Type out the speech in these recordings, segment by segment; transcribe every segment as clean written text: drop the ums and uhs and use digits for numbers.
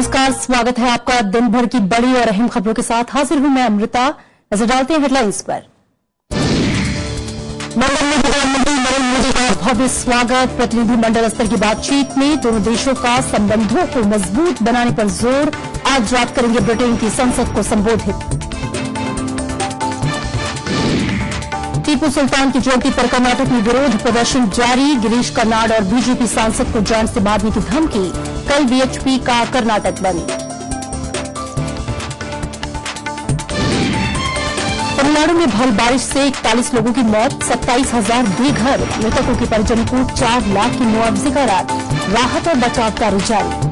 नमस्कार, स्वागत है आपका दिन भर की बड़ी और अहम खबरों के साथ। हाजिर हूं मैं अमृता। नजर डालते हैं हेडलाइंस पर। लंदन में प्रधानमंत्री नरेंद्र मोदी का भव्य स्वागत। प्रतिनिधिमंडल स्तर की बातचीत में दोनों देशों का संबंधों को मजबूत बनाने पर जोर। आज रात करेंगे ब्रिटेन की संसद को संबोधित। टीपू सुल्तान की जयंती पर कर्नाटक में विरोध प्रदर्शन जारी। गिरीश कर्नाड और बीजेपी सांसद को जान से मारने की धमकी। कल बीएचपी का कर्नाटक बंद। तमिलनाडु में भारी बारिश से 41 लोगों की मौत, 27,000 बेघर। मृतकों के परिजनों को 4 लाख की मुआवजे का राहत और बचाव कार्य जारी।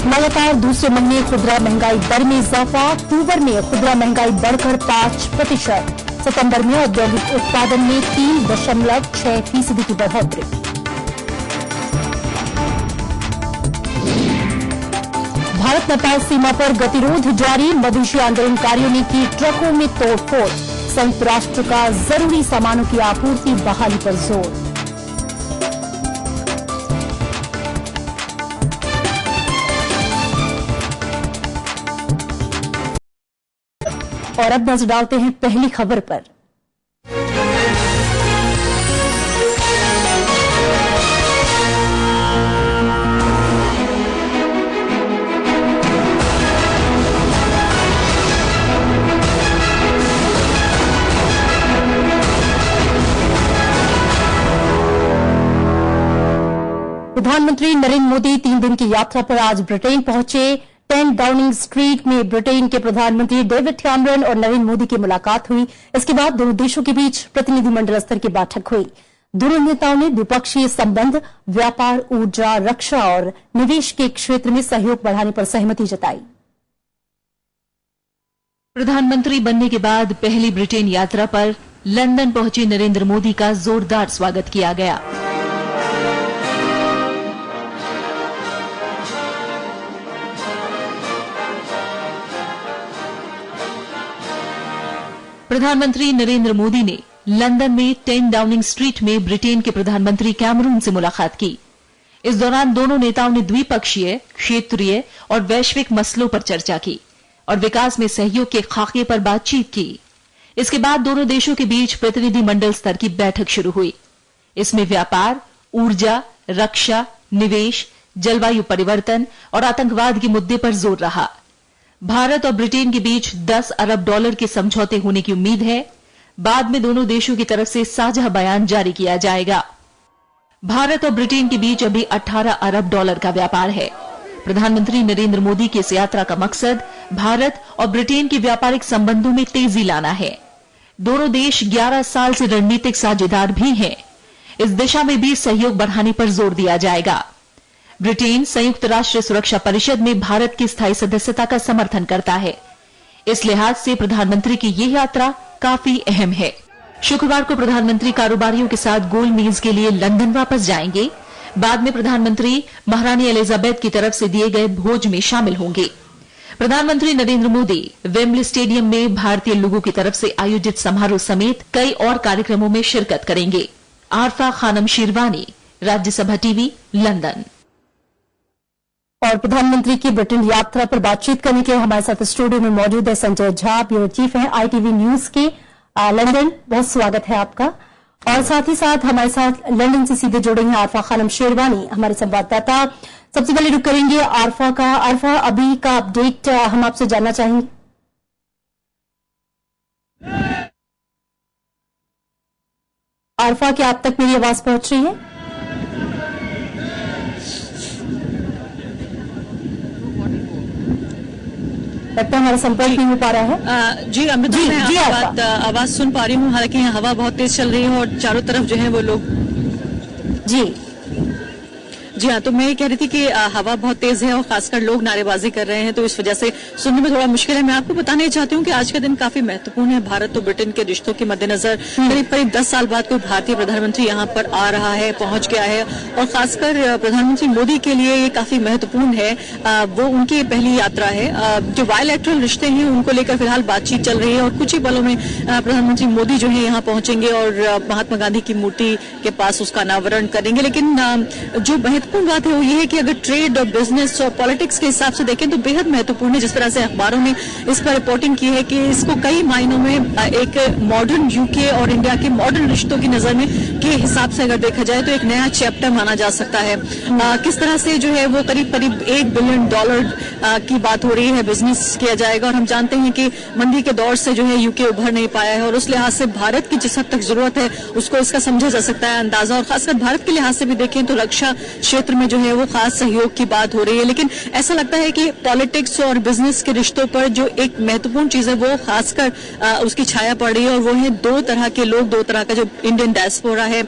लगातार दूसरे महीने खुदरा महंगाई दर में इजाफा। अक्टूबर में खुदरा महंगाई बढ़कर 5%। सितंबर में औद्योगिक उत्पादन में 3.6% की बढ़ोतरी। भारत नेपाल सीमा पर गतिरोध जारी। मधेशी आंदोलनकारियों ने की ट्रकों में तोड़फोड़। संयुक्त राष्ट्र का जरूरी सामानों की आपूर्ति बहाली पर जोर। और अब नजर डालते हैं पहली खबर पर। प्रधानमंत्री नरेंद्र मोदी 3 दिन की यात्रा पर आज ब्रिटेन पहुंचे। 10 डाउनिंग स्ट्रीट में ब्रिटेन के प्रधानमंत्री डेविड कैमरन और नरेंद्र मोदी की मुलाकात हुई। इसके बाद दोनों देशों के बीच प्रतिनिधिमंडल स्तर की बैठक हुई। दोनों नेताओं ने द्विपक्षीय संबंध, व्यापार, ऊर्जा, रक्षा और निवेश के क्षेत्र में सहयोग बढ़ाने पर सहमति जताई। प्रधानमंत्री बनने के बाद पहली ब्रिटेन यात्रा पर लंदन पहुंचे नरेंद्र मोदी का जोरदार स्वागत किया गया। प्रधानमंत्री नरेंद्र मोदी ने लंदन में 10 डाउनिंग स्ट्रीट में ब्रिटेन के प्रधानमंत्री कैमरून से मुलाकात की। इस दौरान दोनों नेताओं ने द्विपक्षीय, क्षेत्रीय और वैश्विक मसलों पर चर्चा की और विकास में सहयोग के खाके पर बातचीत की। इसके बाद दोनों देशों के बीच प्रतिनिधिमंडल स्तर की बैठक शुरू हुई। इसमें व्यापार, ऊर्जा, रक्षा, निवेश, जलवायु परिवर्तन और आतंकवाद के मुद्दे पर जोर रहा। भारत और ब्रिटेन के बीच $10 अरब के समझौते होने की उम्मीद है। बाद में दोनों देशों की तरफ से साझा बयान जारी किया जाएगा। भारत और ब्रिटेन के बीच अभी $18 अरब का व्यापार है। प्रधानमंत्री नरेंद्र मोदी की इस यात्रा का मकसद भारत और ब्रिटेन के व्यापारिक संबंधों में तेजी लाना है। दोनों देश 11 साल से रणनीतिक साझेदार भी हैं। इस दिशा में भी सहयोग बढ़ाने पर जोर दिया जाएगा। ब्रिटेन संयुक्त राष्ट्र सुरक्षा परिषद में भारत की स्थायी सदस्यता का समर्थन करता है। इस लिहाज से प्रधानमंत्री की यह यात्रा काफी अहम है। शुक्रवार को प्रधानमंत्री कारोबारियों के साथ गोल मेज के लिए लंदन वापस जाएंगे। बाद में प्रधानमंत्री महारानी एलिजाबेथ की तरफ से दिए गए भोज में शामिल होंगे। प्रधानमंत्री नरेंद्र मोदी वेम्बली स्टेडियम में भारतीय लोगों की तरफ से आयोजित समारोह समेत कई और कार्यक्रमों में शिरकत करेंगे। Arfa Khanam Sherwani, Rajya Sabha TV, London. और प्रधानमंत्री की ब्रिटेन यात्रा पर बातचीत करने के लिए हमारे साथ स्टूडियो में मौजूद है संजय झा, ब्यूरो चीफ हैं आईटीवी न्यूज के लंदन। बहुत स्वागत है आपका। और साथ ही साथ हमारे साथ लंदन से सीधे जुड़े हैं आरफा खानम शेरवानी, हमारे संवाददाता। सबसे पहले रुक करेंगे आरफा का। आरफा, अभी का अपडेट हम आपसे जानना चाहेंगे। आरफा, क्या आप तक मेरी आवाज पहुंच रही है? लगता है हमारा संपर्क नहीं हो पा रहा है। जी अमृता, मैं आपकी आवाज सुन पा रही हूँ। हालांकि यहाँ हवा बहुत तेज चल रही है और चारों तरफ जो है वो लोग। जी जी हाँ, तो मैं ये कह रही थी कि हवा बहुत तेज है और खासकर लोग नारेबाजी कर रहे हैं, तो इस वजह से सुनने में थोड़ा मुश्किल है। मैं आपको बताना चाहती हूँ कि आज का दिन काफी महत्वपूर्ण है। भारत और ब्रिटेन के रिश्तों के मद्देनजर करीब 10 साल बाद कोई भारतीय प्रधानमंत्री यहाँ पर आ रहा है, पहुंच गया है, और खासकर प्रधानमंत्री मोदी के लिए ये काफी महत्वपूर्ण है। वो उनकी पहली यात्रा है। जो बायलैटरल रिश्ते हैं उनको लेकर फिलहाल बातचीत चल रही है और कुछ ही पलों में प्रधानमंत्री मोदी जो है यहाँ पहुंचेंगे और महात्मा गांधी की मूर्ति के पास उसका अनावरण करेंगे। लेकिन जो महत्वपूर्ण बात है वो ये है कि अगर ट्रेड और बिजनेस और पॉलिटिक्स के हिसाब से देखें तो बेहद महत्वपूर्ण है। जिस तरह से अखबारों ने इस पर रिपोर्टिंग की है कि इसको कई मायनों में एक मॉडर्न यूके और इंडिया के मॉडर्न रिश्तों की नजर में के हिसाब से अगर देखा जाए तो एक नया चैप्टर माना जा सकता है। किस तरह से जो है वो करीब $1 बिलियन की बात हो रही है, बिजनेस किया जाएगा, और हम जानते हैं कि मंदी के दौर से जो है यूके उभर नहीं पाया है और उस लिहाज से भारत की जिस हद तक जरूरत है उसको इसका समझा जा सकता है अंदाजा। और खासकर भारत के लिहाज से भी देखें तो रक्षा क्षेत्र में जो है वो खास सहयोग की बात हो रही है। लेकिन ऐसा लगता है कि पॉलिटिक्स और बिजनेस के रिश्तों पर जो एक महत्वपूर्ण चीज है वो खासकर उसकी छाया पड़ रही है, और वो है दो तरह के लोग, दो तरह का जो इंडियन डायस्पोरा है।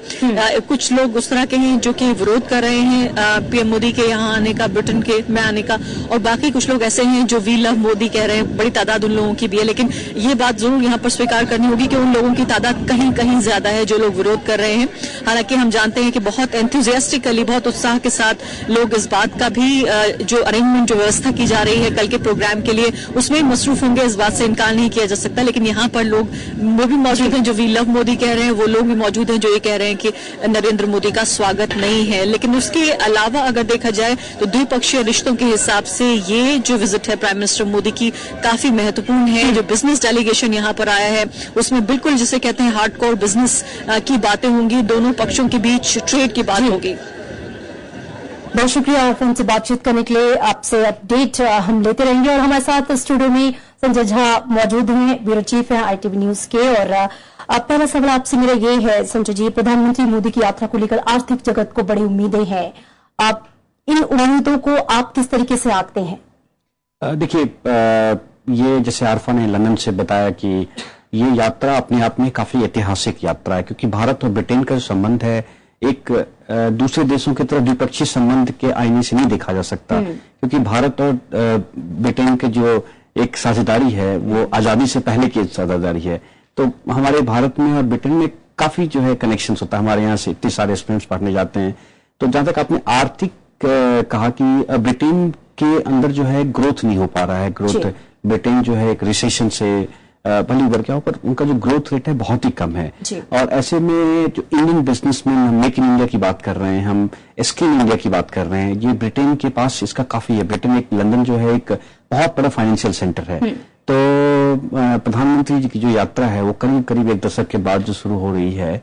कुछ लोग उस तरह के हैं जो कि विरोध कर रहे हैं पीएम मोदी के यहाँ आने का, ब्रिटेन के में आने का, और बाकी कुछ लोग ऐसे हैं जो वी लव मोदी कह रहे हैं। बड़ी तादाद उन लोगों की भी है, लेकिन ये बात जरूर यहाँ पर स्वीकार करनी होगी कि उन लोगों की तादाद कहीं कहीं ज्यादा है जो लोग विरोध कर रहे हैं। हालांकि हम जानते हैं कि बहुत एंथुजियास्टिकली, बहुत उत्साह के साथ लोग इस बात का भी जो अरेंजमेंट, जो व्यवस्था की जा रही है कल के प्रोग्राम के लिए, उसमें मसरूफ होंगे, इस बात से इनकार नहीं किया जा सकता। लेकिन यहाँ पर लोग वो भी मौजूद हैं जो वी लव मोदी कह रहे हैं, वो लोग भी मौजूद हैं जो ये कह रहे हैं कि नरेंद्र मोदी का स्वागत नहीं है। लेकिन उसके अलावा अगर देखा जाए तो द्विपक्षीय रिश्तों के हिसाब से ये जो विजिट है प्राइम मिनिस्टर मोदी की काफी महत्वपूर्ण है। जो बिजनेस डेलीगेशन यहाँ पर आया है उसमें बिल्कुल जिसे कहते हैं हार्डकोर बिजनेस की बातें होंगी, दोनों पक्षों के बीच ट्रेड की बात होगी। बहुत शुक्रिया फोन से बातचीत करने के लिए। आपसे अपडेट हम लेते रहेंगे, और हमारे साथ स्टूडियो में संजय झा मौजूद हैं, ब्यूरो चीफ हैं ITV न्यूज के। और पहला सवाल आपसे मेरा ये है संजय जी, प्रधानमंत्री मोदी की यात्रा को लेकर आर्थिक जगत को बड़ी उम्मीदें हैं, आप इन उम्मीदों को आप किस तरीके से आंकते हैं? देखिए, ये जैसे आरफा ने लंदन से बताया कि ये यात्रा अपने आप में काफी ऐतिहासिक यात्रा है, क्योंकि भारत और ब्रिटेन का जो संबंध है एक दूसरे देशों की तरह द्विपक्षीय संबंध के आईने से नहीं देखा जा सकता, क्योंकि भारत और ब्रिटेन के जो एक साझेदारी है वो आजादी से पहले की साझेदारी है। तो हमारे भारत में और ब्रिटेन में काफी जो है कनेक्शन होता है। हमारे यहाँ से इतने सारे स्टूडेंट्स पढ़ने जाते हैं। तो जहां तक आपने आर्थिक कहा कि ब्रिटेन के अंदर जो है ग्रोथ नहीं हो पा रहा है, ग्रोथ ब्रिटेन जो है एक रिसेशन से भले उभर गया हो, पर उनका जो ग्रोथ रेट है बहुत ही कम है। और ऐसे में जो इंडियन बिजनेसमैन, हम मेक इन इंडिया की बात कर रहे हैं, हम स्किल इंडिया की बात कर रहे हैं, ये ब्रिटेन के पास इसका काफी है। ब्रिटेन एक लंदन जो है एक बहुत बड़ा फाइनेंशियल सेंटर है। तो प्रधानमंत्री जी की जो यात्रा है वो करीब करीब 1 दशक के बाद जो शुरू हो रही है,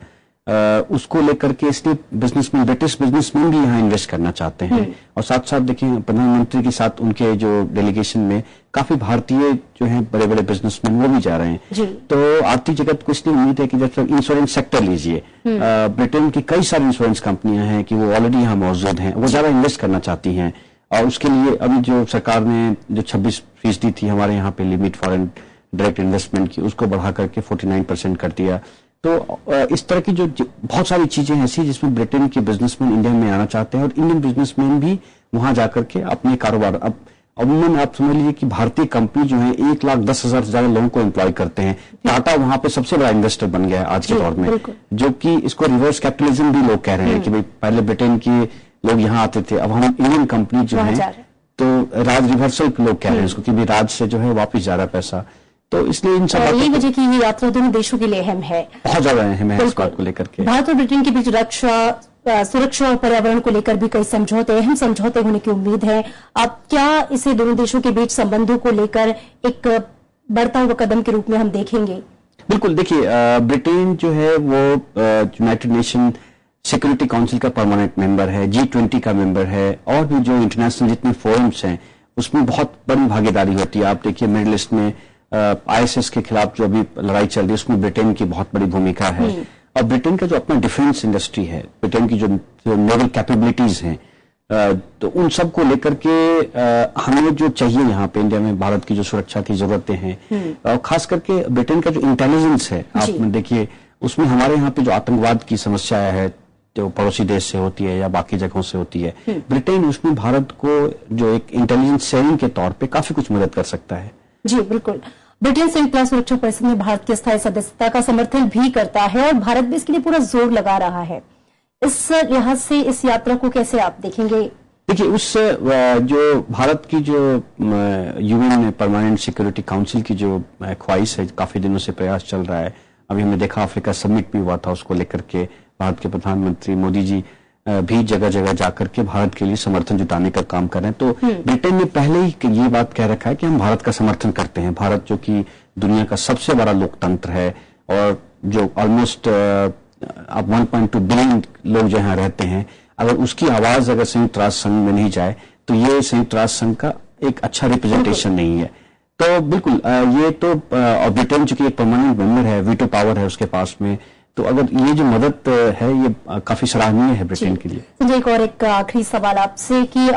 उसको लेकर के इसलिए बिजनेसमैन, ब्रिटिश बिजनेसमैन भी यहाँ इन्वेस्ट करना चाहते हैं। और साथ साथ देखिए, प्रधानमंत्री के साथ उनके जो डेलीगेशन में काफी भारतीय जो हैं बड़े बड़े बिजनेसमैन वो भी जा रहे हैं। तो आर्थिक जगत को इसलिए उम्मीद है कि जब इंश्योरेंस सेक्टर लीजिए, ब्रिटेन की कई सारी इंश्योरेंस कंपनियां हैं कि वो ऑलरेडी यहाँ मौजूद हैं, वो ज्यादा इन्वेस्ट करना चाहती हैं। और उसके लिए अभी जो सरकार ने जो 26% थी हमारे यहाँ पे लिमिट फॉरेन डायरेक्ट इन्वेस्टमेंट की, उसको बढ़ा करके 49% कर दिया। तो इस तरह की जो बहुत सारी चीजें ऐसी जिसमें ब्रिटेन के बिजनेसमैन इंडिया में आना चाहते हैं, और इंडियन बिजनेसमैन भी वहां जाकर के अपने कारोबार, अब अमूमन आप समझ लीजिए कि भारतीय कंपनी जो है 1,10,000 से ज्यादा लोगों को एम्प्लॉय करते हैं। टाटा वहां पे सबसे बड़ा इन्वेस्टर बन गया है आज के दौर में, जो कि इसको रिवर्स कैपिटलिज्म भी लोग कह रहे हैं कि भाई पहले ब्रिटेन के लोग यहाँ आते थे, अब हम इंडियन कंपनी जो है, तो राज रिवर्सल लोग कह रहे हैं इसको कि राज से जो है वापिस जा रहा है पैसा। तो इसलिए इन सब यही वजह की ये यात्रा दोनों देशों के लिए अहम है, बहुत ज्यादा अहम है इस बात को लेकर के। भारत और ब्रिटेन के बीच रक्षा, सुरक्षा और पर्यावरण को लेकर भी कई समझौते, अहम समझौते होने की उम्मीद है। आप क्या इसे दोनों देशों के बीच संबंधों को लेकर एक बढ़ता हुआ कदम के रूप में हम देखेंगे? बिल्कुल, देखिए, ब्रिटेन जो है वो यूनाइटेड नेशन सिक्योरिटी काउंसिल का परमानेंट मेंबर है, G20 का मेंबर है, और भी जो इंटरनेशनल जितने फोरम्स हैं उसमें बहुत बड़ी भागीदारी होती है। आप देखिए मिडिल ईस्ट में ISIS के खिलाफ जो अभी लड़ाई चल रही है उसमें ब्रिटेन की बहुत बड़ी भूमिका है। और ब्रिटेन का जो अपना डिफेंस इंडस्ट्री है, ब्रिटेन की जो नेवल कैपेबिलिटीज हैं, तो उन सब को लेकर के हमें जो चाहिए यहाँ पे इंडिया में भारत की जो सुरक्षा की जरूरतें हैं, और खास करके ब्रिटेन का जो इंटेलिजेंस है, आप देखिए उसमें हमारे यहाँ पे जो आतंकवाद की समस्या है, जो पड़ोसी देश से होती है या बाकी जगहों से होती है, ब्रिटेन उसमें भारत को जो एक इंटेलिजेंस शेयरिंग के तौर पे काफी कुछ मदद कर सकता है। जी बिल्कुल। ब्रिटेन संयुक्त राष्ट्र सुरक्षा परिषद में भारत की स्थायी सदस्यता का समर्थन भी करता है और भारत भी इसके लिए पूरा जोर लगा रहा है। इस लिहाज से इस यात्रा को कैसे आप देखेंगे? देखिए, उस जो भारत की जो यूएन परमानेंट सिक्योरिटी काउंसिल की जो ख्वाहिश है, काफी दिनों से प्रयास चल रहा है। अभी हमने देखा अफ्रीका समिट भी हुआ था, उसको लेकर के भारत के प्रधानमंत्री मोदी जी भी जगह जगह जाकर के भारत के लिए समर्थन जुटाने का काम कर रहे हैं। तो ब्रिटेन ने पहले ही ये बात कह रखा है कि हम भारत का समर्थन करते हैं। भारत जो कि दुनिया का सबसे बड़ा लोकतंत्र है और जो ऑलमोस्ट अब 1.2 बिलियन लोग जो यहाँ रहते हैं, अगर उसकी आवाज अगर संयुक्त राष्ट्र संघ में नहीं जाए तो ये संयुक्त राष्ट्र संघ का एक अच्छा रिप्रेजेंटेशन नहीं है। तो बिल्कुल ये तो और ब्रिटेन चूंकि एक परमानेंट मेंबर है, वीटो पावर है उसके पास में, तो अगर ये जो मदद है ये काफी सराहनीय है ब्रिटेन के लिए। संजय, एक और एक आखिरी सवाल आपसे कि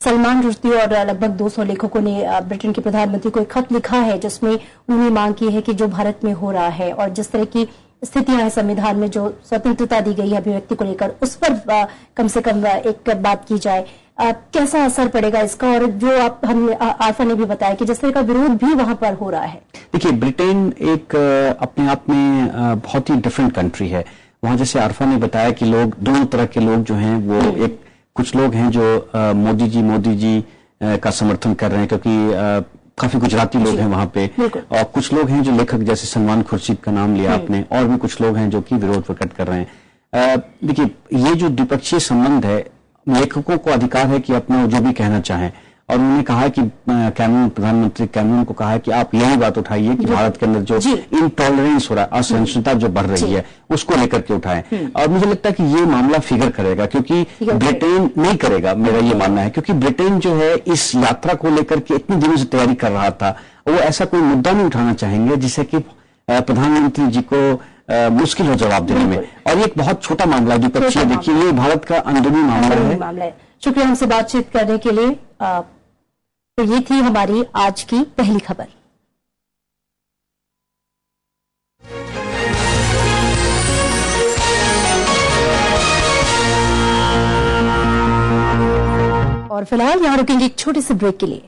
सलमान रुश्दी और लगभग 200 लेखकों ने ब्रिटेन के प्रधानमंत्री को एक खत लिखा है जिसमें उन्होंने मांग की है कि जो भारत में हो रहा है और जिस तरह की स्थितियां हैं संविधान में, जो स्वतंत्रता दी गई है अभिव्यक्ति को लेकर, उस पर कम से कम एक बात की जाए। कैसा असर पड़ेगा इसका? और जो हमने आरफा ने भी बताया कि जिस तरह का विरोध भी वहां पर हो रहा है। देखिए, ब्रिटेन एक अपने आप में बहुत ही डिफरेंट कंट्री है। वहां जैसे आरफा ने बताया कि लोग दोनों तरह के लोग जो हैं वो एक कुछ लोग हैं जो मोदी जी का समर्थन कर रहे हैं क्योंकि काफी गुजराती लोग हैं वहां पे, और कुछ लोग हैं जो लेखक जैसे सलमान खुर्शीद का नाम लिया आपने, और भी कुछ लोग हैं जो कि विरोध प्रकट कर रहे हैं। देखिए, ये जो द्विपक्षीय संबंध है, लेखकों को अधिकार है कि अपना जो भी कहना चाहें, और उन्होंने कहा कि प्रधानमंत्री कैमरून को कहा है कि आप यही बात उठाइए कि भारत के अंदर जो इनटॉलरेंस हो रहा है, असहिष्णुता जो बढ़ रही है, उसको लेकर के उठाएं। और मुझे लगता है कि ये मामला फिगर करेगा, क्योंकि ब्रिटेन नहीं करेगा, मेरा ये मानना है, क्योंकि ब्रिटेन जो है इस यात्रा को लेकर के इतने दिनों से तैयारी कर रहा था। वो ऐसा कोई मुद्दा नहीं उठाना चाहेंगे जिसे कि प्रधानमंत्री जी को मुश्किल हो जवाब देने में, और ये एक बहुत छोटा मामला है द्विपक्षीय। देखिए, ये भारत का अंदरूनी मामला है। शुक्रिया हमसे बातचीत करने के लिए। तो ये थी हमारी आज की पहली खबर। और फिलहाल यहां रुकेंगे एक छोटे से ब्रेक के लिए।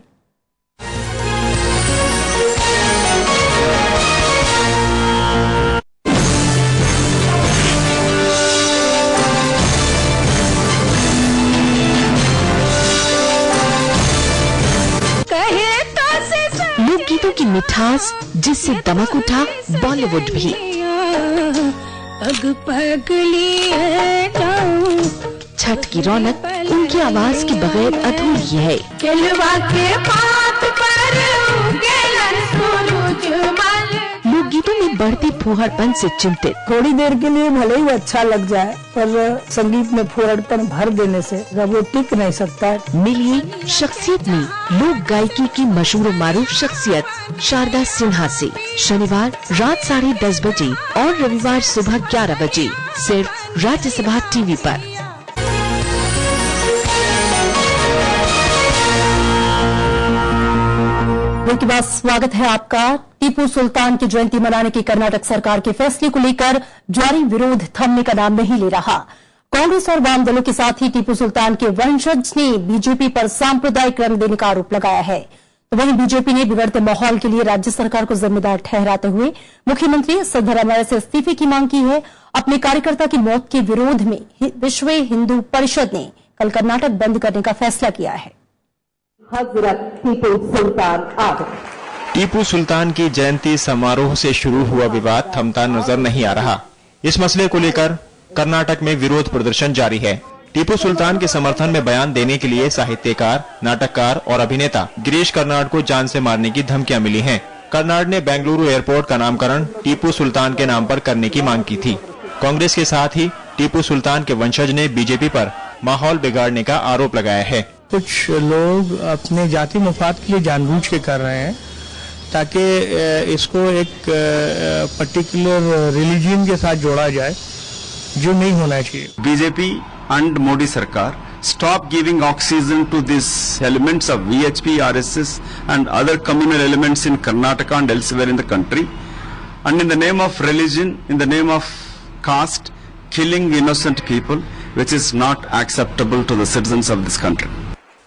लोकगीतों की मिठास जिससे दमक उठा बॉलीवुड भी। छठ की रौनक उनकी आवाज के बगैर अधूरी है। लोकगीतों में बढ़ती फूहड़पन से चिंतित। थोड़ी देर के लिए भले ही अच्छा लग जाए, पर संगीत में फूहड़पन भर देने से जब वो टिक नहीं सकता। मिलिए शख्सियत में लोक गायकी की मशहूर मारूफ शख्सियत शारदा सिन्हा से शनिवार रात 10:30 बजे और रविवार सुबह 11 बजे सिर्फ राज्यसभा टीवी पर। के बाद स्वागत है आपका। टीपू सुल्तान की जयंती मनाने की कर्नाटक सरकार के फैसले को लेकर जारी विरोध थमने का नाम नहीं ले रहा। कांग्रेस और वाम दलों के साथ ही टीपू सुल्तान के वंशज ने बीजेपी पर सांप्रदायिक रंग देने का आरोप लगाया है। तो वहीं बीजेपी ने बिगड़ते माहौल के लिए राज्य सरकार को जिम्मेदार ठहराते हुए मुख्यमंत्री सिद्धरामैया से इस्तीफे की मांग की है। अपने कार्यकर्ता की मौत के विरोध में विश्व हिंदू परिषद ने कल कर्नाटक बंद करने का फैसला किया है। टीपू सुल्तान की जयंती समारोह से शुरू हुआ विवाद थमता नजर नहीं आ रहा। इस मसले को लेकर कर्नाटक में विरोध प्रदर्शन जारी है। टीपू सुल्तान के समर्थन में बयान देने के लिए साहित्यकार, नाटककार और अभिनेता गिरीश कर्नाड को जान से मारने की धमकियां मिली हैं। कर्नाड ने बेंगलुरु एयरपोर्ट का नामकरण टीपू सुल्तान के नाम पर करने की मांग की थी। कांग्रेस के साथ ही टीपू सुल्तान के वंशज ने बीजेपी पर माहौल बिगाड़ने का आरोप लगाया है। कुछ लोग अपने जाति मुफाद के लिए जानबूझ के कर रहे हैं ताकि इसको एक पर्टिकुलर रिलीजन के साथ जोड़ा जाए, जो नहीं होना चाहिए। BJP and Modi Sarkar stop giving oxygen to these elements of VHP, RSS and other communal elements in Karnataka and elsewhere in the country, and in the name of religion, in the name of caste, killing innocent people, which is not acceptable to the citizens of this country.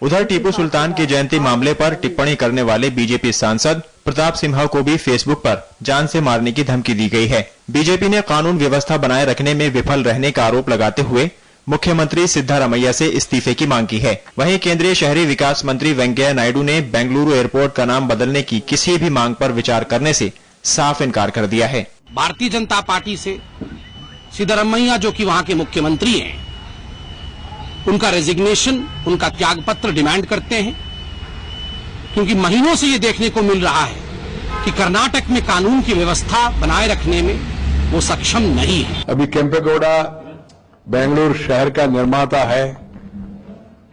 उधर टीपू सुल्तान की जयंती मामले पर टिप्पणी करने वाले BJP सांसद प्रताप सिम्हा को भी फेसबुक पर जान से मारने की धमकी दी गई है। बीजेपी ने कानून व्यवस्था बनाए रखने में विफल रहने का आरोप लगाते हुए मुख्यमंत्री सिद्धारमैया से इस्तीफे की मांग की है। वहीं केंद्रीय शहरी विकास मंत्री वेंकैया नायडू ने बेंगलुरु एयरपोर्ट का नाम बदलने की किसी भी मांग पर विचार करने से साफ इनकार कर दिया है। भारतीय जनता पार्टी से सिद्धारमैया जो कि वहां के मुख्यमंत्री हैं, उनका रेजिग्नेशन, उनका त्यागपत्र डिमांड करते हैं, क्योंकि महीनों से ये देखने को मिल रहा है कि कर्नाटक में कानून की व्यवस्था बनाए रखने में वो सक्षम नहीं है। अभी केम्पेगौड़ा बेंगलुरु शहर का निर्माता है,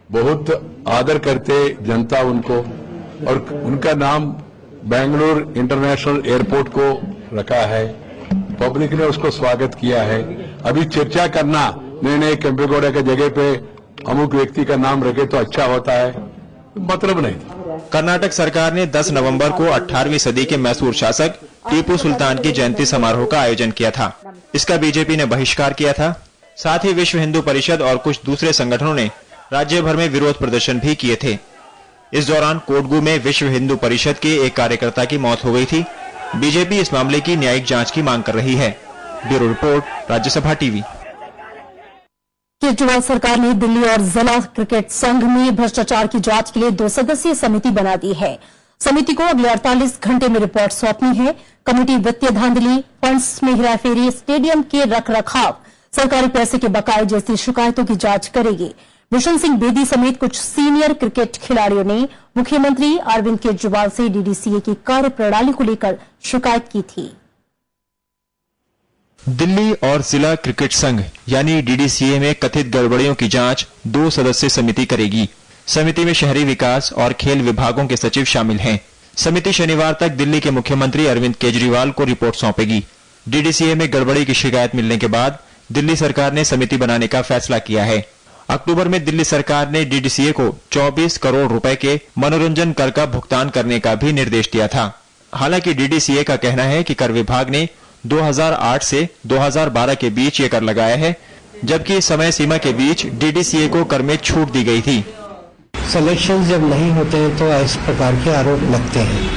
बहुत आदर करते जनता उनको, और उनका नाम बेंगलुरु इंटरनेशनल एयरपोर्ट को रखा है। पब्लिक ने उसको स्वागत किया है। अभी चर्चा करना नए केम्पेगौड़ा के जगह पे अमुक व्यक्ति का नाम रखे तो अच्छा होता है, मतलब नहीं। कर्नाटक सरकार ने 10 नवंबर को 18वीं सदी के मैसूर शासक टीपू सुल्तान की जयंती समारोह का आयोजन किया था। इसका बीजेपी ने बहिष्कार किया था। साथ ही विश्व हिंदू परिषद और कुछ दूसरे संगठनों ने राज्य भर में विरोध प्रदर्शन भी किए थे। इस दौरान कोडगू में विश्व हिंदू परिषद के एक कार्यकर्ता की मौत हो गई थी। बीजेपी इस मामले की न्यायिक जांच की मांग कर रही है। Bureau report, Rajya Sabha TV. Kejriwal सरकार ने दिल्ली और जिला क्रिकेट संघ में भ्रष्टाचार की जांच के लिए 2 सदस्यीय समिति बना दी है। समिति को अगले 48 घंटे में रिपोर्ट सौंपनी है। कमेटी वित्तीय धांधली, फंड्स में हेराफेरी, स्टेडियम के रखरखाव, सरकारी पैसे के बकाये जैसी शिकायतों की जांच करेगी। भूषण सिंह बेदी समेत कुछ सीनियर क्रिकेट खिलाड़ियों ने मुख्यमंत्री अरविंद केजरीवाल से डीडीसीए की कार्यप्रणाली को लेकर शिकायत की थी। दिल्ली और जिला क्रिकेट संघ यानी डीडीसीए में कथित गड़बड़ियों की जांच 2 सदस्यीय समिति करेगी। समिति में शहरी विकास और खेल विभागों के सचिव शामिल हैं। समिति शनिवार तक दिल्ली के मुख्यमंत्री अरविंद केजरीवाल को रिपोर्ट सौंपेगी। डीडीसीए में गड़बड़ी की शिकायत मिलने के बाद दिल्ली सरकार ने समिति बनाने का फैसला किया है। अक्टूबर में दिल्ली सरकार ने डीडीसीए को 24 करोड़ रुपए के मनोरंजन कर का भुगतान करने का भी निर्देश दिया था। हालांकि डीडीसीए का कहना है कि कर विभाग ने 2008 से 2012 के बीच ये कर लगाया है, जबकि इस समय सीमा के बीच डीडीसीए को कर में छूट दी गई थी। सिलेक्शन जब नहीं होते हैं तो इस प्रकार के आरोप लगते हैं,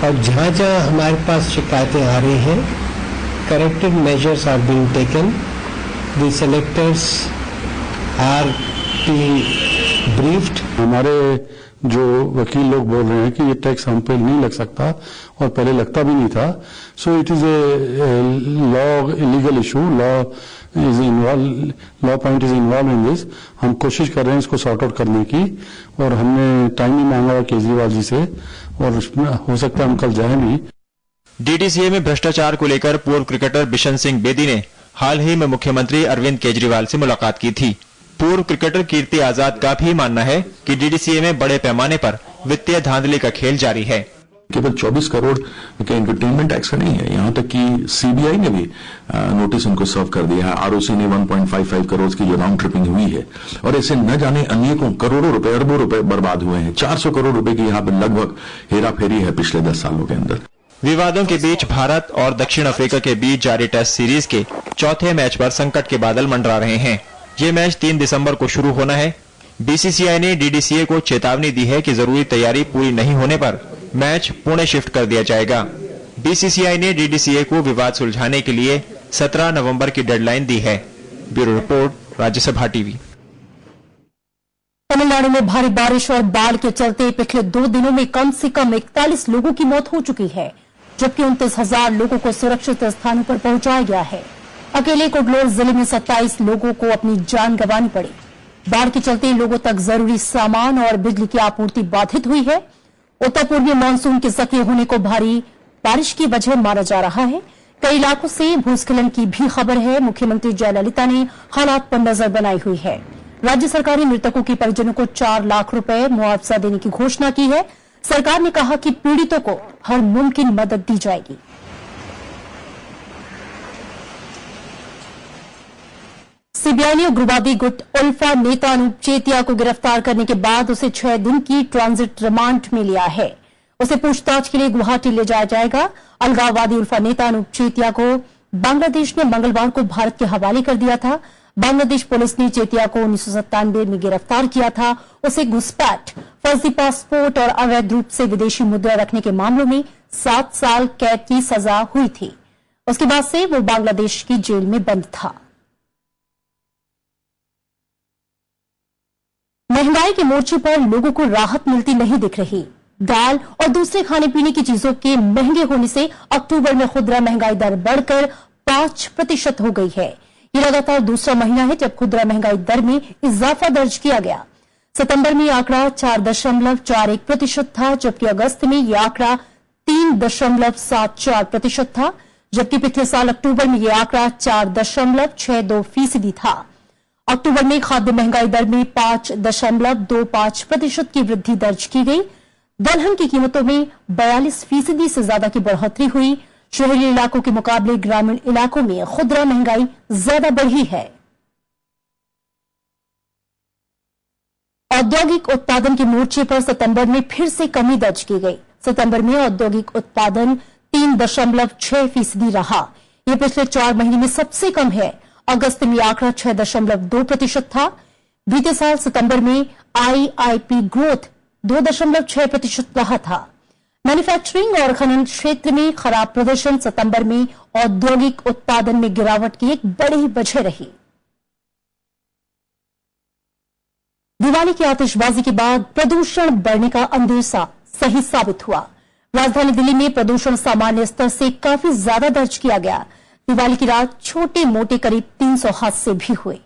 और जहां जहां हमारे पास शिकायतें आ रही हैं, corrective measures are being taken, the selectors are being briefed. हमारे जो वकील लोग बोल रहे हैं कि ये टैक्स हम पे नहीं लग सकता, और पहले लगता भी नहीं था। So it is a law illegal issue, law point is involve in this. हम कोशिश कर रहे हैं इसको सॉर्ट आउट करने की, और हमने टाइम भी मांगा है केजरीवाल जी से, और उसमें हो सकता है हम कल जाए भी। डीडीसीए में भ्रष्टाचार को लेकर पूर्व क्रिकेटर बिशन सिंह बेदी ने हाल ही में मुख्यमंत्री अरविंद केजरीवाल से मुलाकात की थी। पूर्व क्रिकेटर कीर्ति आजाद का भी मानना है कि डीडीसीए में बड़े पैमाने पर वित्तीय धांधली का खेल जारी है। केवल 24 करोड़ के एंटरटेनमेंट टैक्स का नहीं है, यहाँ तक कि सीबीआई ने भी नोटिस उनको सर्व कर दिया है। आरओसी ने 1.55 करोड़ की जो राउंड ट्रिपिंग हुई है, और ऐसे न जाने अनेकों करोड़ों रुपए, अरबों रुपए बर्बाद हुए हैं। 400 करोड़ रुपए की यहाँ पर लगभग हेरा फेरी है पिछले 10 सालों के अंदर। विवादों के बीच भारत और दक्षिण अफ्रीका के बीच जारी टेस्ट सीरीज के चौथे मैच पर संकट के बादल मंडरा रहे हैं। ये मैच 3 दिसंबर को शुरू होना है। बीसीसीआई ने डीडीसीए को चेतावनी दी है कि जरूरी तैयारी पूरी नहीं होने पर मैच पुणे शिफ्ट कर दिया जाएगा। बीसीसीआई ने डीडीसीए को विवाद सुलझाने के लिए 17 नवंबर की डेडलाइन दी है। Bureau report, Rajya Sabha TV. Tamil Nadu में भारी बारिश और बाढ़ के चलते पिछले 2 दिनों में कम से कम 41 लोगों की मौत हो चुकी है, जबकि 29,000 लोगों को सुरक्षित स्थानों पर पहुंचाया गया है। अकेले कुडलोर जिले में 27 लोगों को अपनी जान गंवानी पड़ी। बाढ़ के चलते लोगों तक जरूरी सामान और बिजली की आपूर्ति बाधित हुई है। उत्तर पूर्वी मानसून के सक्रिय होने को भारी बारिश की वजह माना जा रहा है। कई इलाकों से भूस्खलन की भी खबर है। मुख्यमंत्री जयललिता ने हालात पर नजर बनाई हुई है। राज्य सरकार ने मृतकों के परिजनों को 4 लाख रुपए मुआवजा देने की घोषणा की है। सरकार ने कहा कि पीड़ितों को हर मुमकिन मदद दी जाएगी। सीबीआई ने उग्रवादी गुट उल्फा नेता अनूप चेतिया को गिरफ्तार करने के बाद उसे 6 दिन की ट्रांजिट रिमांड में लिया है। उसे पूछताछ के लिए गुवाहाटी ले जाया जाएगा। अलगाववादी उल्फा नेता अनूप चेतिया को बांग्लादेश ने मंगलवार को भारत के हवाले कर दिया था। बांग्लादेश पुलिस ने चेतिया को 1997 में गिरफ्तार किया था। उसे घुसपैठ, फर्जी पासपोर्ट और अवैध रूप से विदेशी मुद्रा रखने के मामलों में 7 साल कैद की सजा हुई थी। उसके बाद से वो बांग्लादेश की जेल में बंद था। महंगाई के मोर्चे पर लोगों को राहत मिलती नहीं दिख रही। दाल और दूसरे खाने पीने की चीजों के महंगे होने से अक्टूबर में खुदरा महंगाई दर बढ़कर 5% हो गई है। ये लगातार दूसरा महीना है जब खुदरा महंगाई दर में इजाफा दर्ज किया गया। सितंबर में यह आंकड़ा 4.41% था, जबकि अगस्त में यह आंकड़ा 3.74% था, जबकि पिछले साल अक्टूबर में यह आंकड़ा 4.62% था। अक्टूबर में खाद्य महंगाई दर में 5.25% की वृद्धि दर्ज की गई। दलहन की कीमतों में 42% से ज्यादा की बढ़ोतरी हुई। शहरी इलाकों के मुकाबले ग्रामीण इलाकों में खुदरा महंगाई ज्यादा बढ़ी है। औद्योगिक उत्पादन के मोर्चे पर सितंबर में फिर से कमी दर्ज की गई। सितंबर में औद्योगिक उत्पादन 3.6% रहा। यह पिछले 4 महीने में सबसे कम है। अगस्त में आंकड़ा 6.2% था। बीते साल सितंबर में आईआईपी ग्रोथ 2.6% रहा था। मैन्युफैक्चरिंग और खनन क्षेत्र में खराब प्रदर्शन सितंबर में औद्योगिक उत्पादन में गिरावट की एक बड़ी वजह रही। दिवाली की आतिशबाजी के बाद प्रदूषण बढ़ने का अंदेशा सही साबित हुआ। राजधानी दिल्ली में प्रदूषण सामान्य स्तर से काफी ज्यादा दर्ज किया गया। दिवाली की रात छोटे मोटे करीब 300 हादसे भी हुए।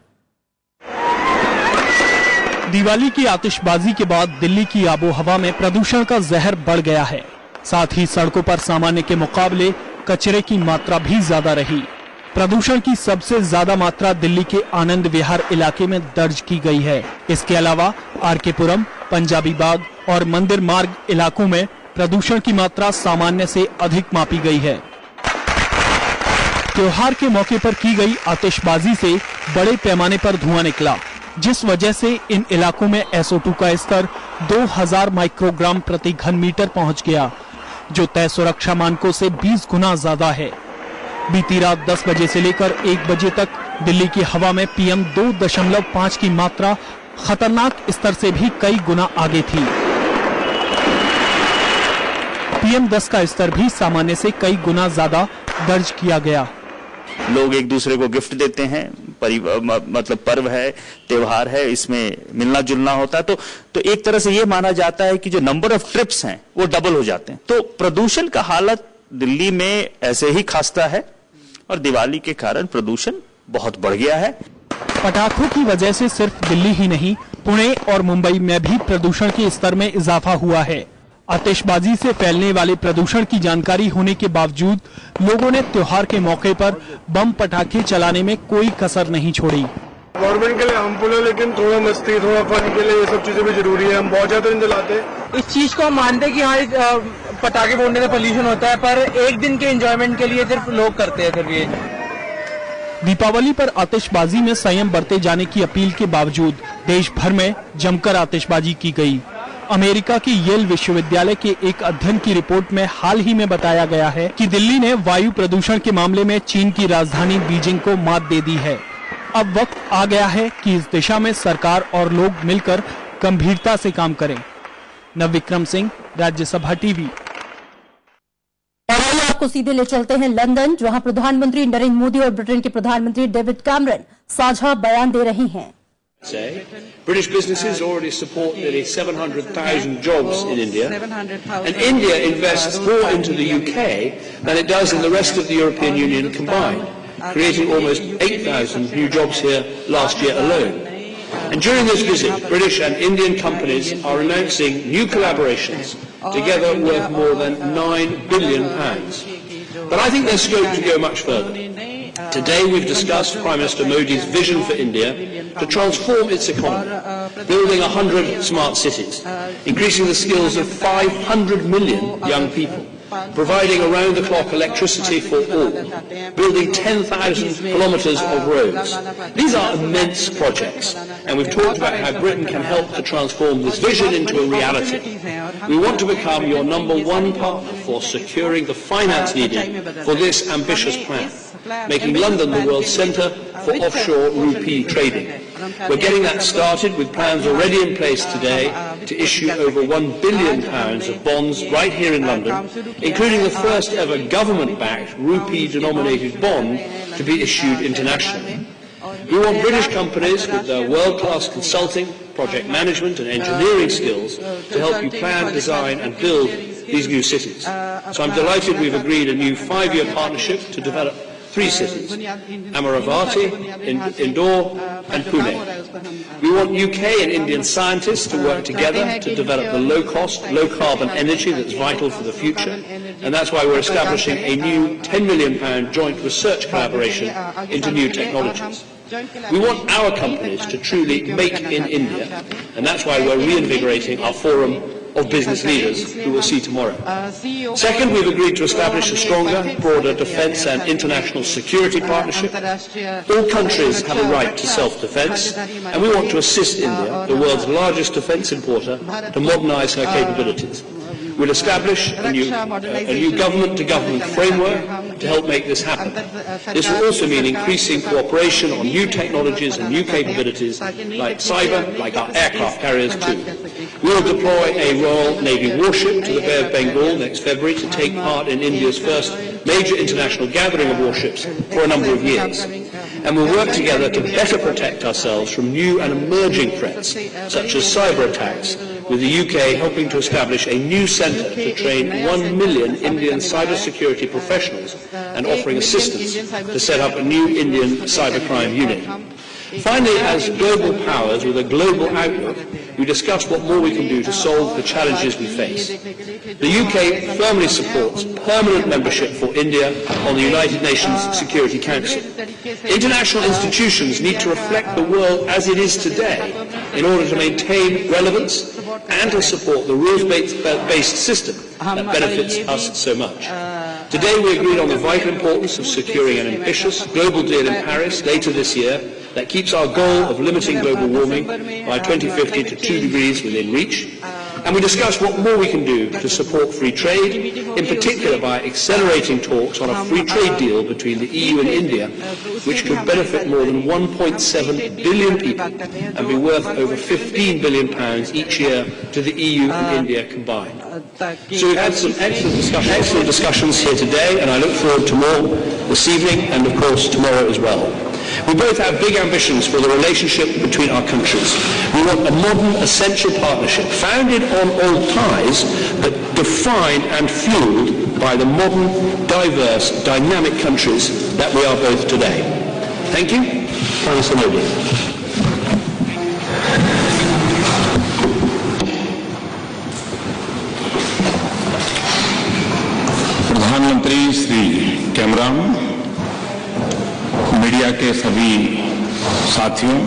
दिवाली की आतिशबाजी के बाद दिल्ली की आबोहवा में प्रदूषण का जहर बढ़ गया है। साथ ही सड़कों पर सामान्य के मुकाबले कचरे की मात्रा भी ज्यादा रही। प्रदूषण की सबसे ज्यादा मात्रा दिल्ली के आनंद विहार इलाके में दर्ज की गई है। इसके अलावा आरके पुरम, पंजाबी बाग और मंदिर मार्ग इलाकों में प्रदूषण की मात्रा सामान्य से अधिक मापी गई है। त्योहार के मौके पर की गई आतिशबाजी से बड़े पैमाने पर धुआं निकला, जिस वजह से इन इलाकों में SO2 का स्तर 2000 माइक्रोग्राम प्रति घन मीटर पहुंच गया, जो तय सुरक्षा मानकों से 20 गुना ज्यादा है। बीती रात 10 बजे से लेकर 1 बजे तक दिल्ली की हवा में PM 2.5 की मात्रा खतरनाक स्तर से भी कई गुना आगे थी। PM 10 का स्तर भी सामान्य से कई गुना ज्यादा दर्ज किया गया। लोग एक दूसरे को गिफ्ट देते हैं, मतलब पर्व है, त्योहार है, इसमें मिलना जुलना होता है, तो एक तरह से ये माना जाता है कि जो नंबर ऑफ ट्रिप्स हैं वो डबल हो जाते हैं। तो प्रदूषण का हालत दिल्ली में ऐसे ही खास्ता है और दिवाली के कारण प्रदूषण बहुत बढ़ गया है। पटाखों की वजह से सिर्फ दिल्ली ही नहीं, पुणे और मुंबई में भी प्रदूषण के स्तर में इजाफा हुआ है। आतिशबाजी से फैलने वाले प्रदूषण की जानकारी होने के बावजूद लोगों ने त्योहार के मौके पर बम पटाखे चलाने में कोई कसर नहीं छोड़ी। गवर्नमेंट के लिए हार्मफुल है, लेकिन थोड़ा मस्ती, थोड़ा फन के लिए ये सब चीजें भी जरूरी है। हम बहुत ज्यादा दिन जलाते हैं। इस चीज को हम मानते हैं कि हाँ, पटाखे फोड़ने से पोल्यूशन होता है, पर एक दिन के एंजॉयमेंट के लिए सिर्फ लोग करते हैं सिर्फ ये। दीपावली पर आतिशबाजी में संयम बरते जाने की अपील के बावजूद देश भर में जमकर आतिशबाजी की गई। अमेरिका की येल विश्वविद्यालय के एक अध्ययन की रिपोर्ट में हाल ही में बताया गया है कि दिल्ली ने वायु प्रदूषण के मामले में चीन की राजधानी बीजिंग को मात दे दी है। अब वक्त आ गया है कि इस दिशा में सरकार और लोग मिलकर गंभीरता से काम करें। नवविक्रम सिंह, राज्यसभा टीवी। और आइए आपको सीधे ले चलते हैं लंदन, जहां प्रधानमंत्री नरेंद्र मोदी और ब्रिटेन के प्रधानमंत्री डेविड कैमरन साझा बयान दे रहे हैं। British businesses already support nearly 700,000 jobs in India, and India invests more into the UK than it does in the rest of the European Union combined, creating almost 8,000 new jobs here last year alone. And during this visit, British and Indian companies are announcing new collaborations, together worth more than £9 billion. But I think there's scope to go much further. Today we've discussed Prime Minister Modi's vision for India to transform its economy, building 100 smart cities, increasing the skills of 500 million young people, providing around-the-clock electricity for all, building 10,000 kilometres of roads. These are immense projects, and we've talked about how Britain can help to transform this vision into a reality. We want to become your number one partner for securing the finance needed for this ambitious plan, making London the world's centre for offshore rupee trading. We're getting that started with plans already in place today to issue over £1 billion of bonds right here in London, including the first ever government-backed rupee-denominated bond to be issued internationally. We want British companies with their world-class consulting, project management and engineering skills to help you plan, design and build these new cities. So I'm delighted we've agreed a new 5-year partnership to develop 3 cities, Amaravati, Indore and Pune. We want UK and Indian scientists to work together to develop the low-cost, low-carbon energy that's vital for the future, and that's why we're establishing a new £10 million joint research collaboration into new technologies. We want our companies to truly make in India, and that's why we're reinvigorating our forum of business leaders who we'll see tomorrow. Second, we've agreed to establish a stronger, broader defence and international security partnership. All countries have a right to self-defence, and we want to assist India, the world's largest defence importer, to modernise her capabilities. We'll establish a new government-to-government framework to help make this happen. This will also mean increasing cooperation on new technologies and new capabilities like cyber, like our aircraft carriers too. We will deploy a Royal Navy warship to the Bay of Bengal next February to take part in India's first major international gathering of warships for a number of years. And we'll work together to better protect ourselves from new and emerging threats, such as cyber attacks, with the UK helping to establish a new centre to train 1 million Indian cybersecurity professionals and offering assistance to set up a new Indian cybercrime unit. Finally, as global powers with a global outlook, we discussed what more we can do to solve the challenges we face. The UK firmly supports permanent membership for India on the United Nations Security Council. International institutions need to reflect the world as it is today in order to maintain relevance and to support the rules-based system that benefits us so much. Today we agreed on the vital importance of securing an ambitious global deal in Paris later this year that keeps our goal of limiting global warming by 2050 to 2 degrees within reach. And we discussed what more we can do to support free trade, in particular by accelerating talks on a free trade deal between the EU and India, which could benefit more than 1.7 billion people and be worth over £15 billion each year to the EU and India combined. So we've had some excellent discussions here today, and I look forward to more this evening and, of course, tomorrow as well. We both have big ambitions for the relationship between our countries. We want a modern, essential partnership founded on old ties, but defined and fueled by the modern, diverse, dynamic countries that we are both today. Thank you. Prime Minister Modi. प्रधानमंत्री Shri Cameron, media के सभी साथियों,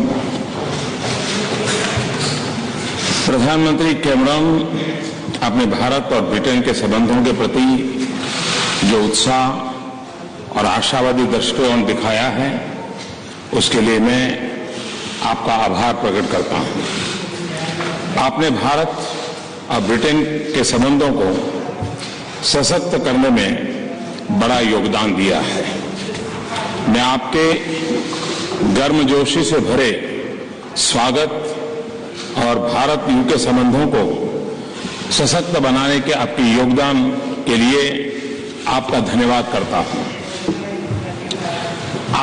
प्रधानमंत्री Cameron अपने भारत और Britain के संबंधों के प्रति जो उत्साह और आशावादी दृष्टिकोण दिखाया है, उसके लिए मैं आपका आभार प्रकट करता हूं। आपने भारत और ब्रिटेन के संबंधों को सशक्त करने में बड़ा योगदान दिया है। मैं आपके गर्मजोशी से भरे स्वागत और भारत यूके संबंधों को सशक्त बनाने के आपके योगदान के लिए आपका धन्यवाद करता हूं।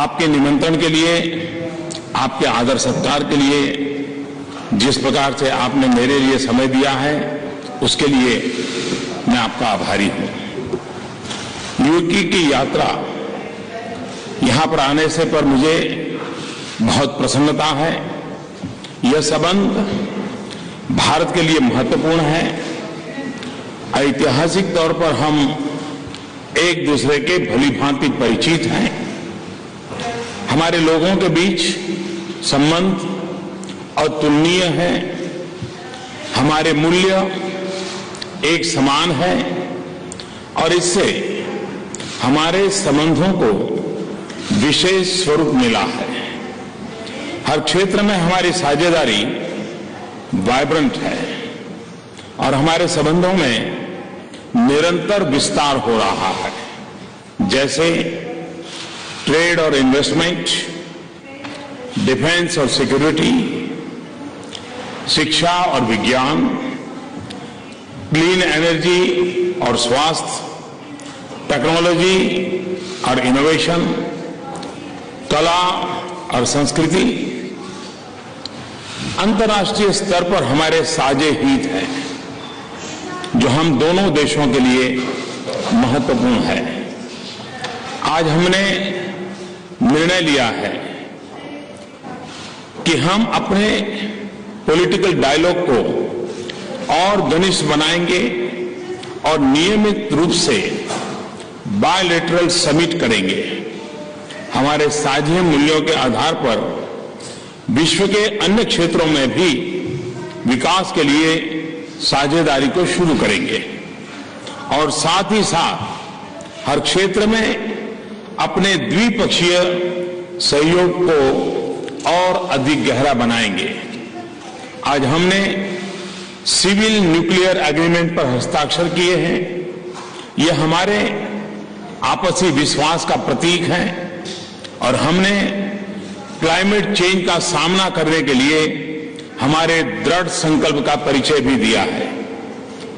आपके निमंत्रण के लिए, आपके आदर सत्कार के लिए, जिस प्रकार से आपने मेरे लिए समय दिया है, उसके लिए मैं आपका आभारी हूं। यूके की यात्रा यहां पर आने से पर मुझे बहुत प्रसन्नता है। यह संबंध भारत के लिए महत्वपूर्ण है। ऐतिहासिक तौर पर हम एक दूसरे के भलीभांति परिचित हैं। हमारे लोगों के बीच संबंध अतुलनीय है। हमारे मूल्य एक समान है और इससे हमारे संबंधों को विशेष स्वरूप मिला है। हर क्षेत्र में हमारी साझेदारी वाइब्रेंट है और हमारे संबंधों में निरंतर विस्तार हो रहा है, जैसे ट्रेड और इन्वेस्टमेंट, डिफेंस और सिक्योरिटी, शिक्षा और विज्ञान, क्लीन एनर्जी और स्वास्थ्य, टेक्नोलॉजी और इनोवेशन, कला और संस्कृति। अंतर्राष्ट्रीय स्तर पर हमारे साझे हित हैं जो हम दोनों देशों के लिए महत्वपूर्ण है। आज हमने निर्णय लिया है कि हम अपने पॉलिटिकल डायलॉग को और घनिष्ठ बनाएंगे और नियमित रूप से बायलैटरल समिट करेंगे। हमारे साझे मूल्यों के आधार पर विश्व के अन्य क्षेत्रों में भी विकास के लिए साझेदारी को शुरू करेंगे और साथ ही साथ हर क्षेत्र में अपने द्विपक्षीय सहयोग को और अधिक गहरा बनाएंगे। आज हमने सिविल न्यूक्लियर एग्रीमेंट पर हस्ताक्षर किए हैं। यह हमारे आपसी विश्वास का प्रतीक है और हमने क्लाइमेट चेंज का सामना करने के लिए हमारे दृढ़ संकल्प का परिचय भी दिया है।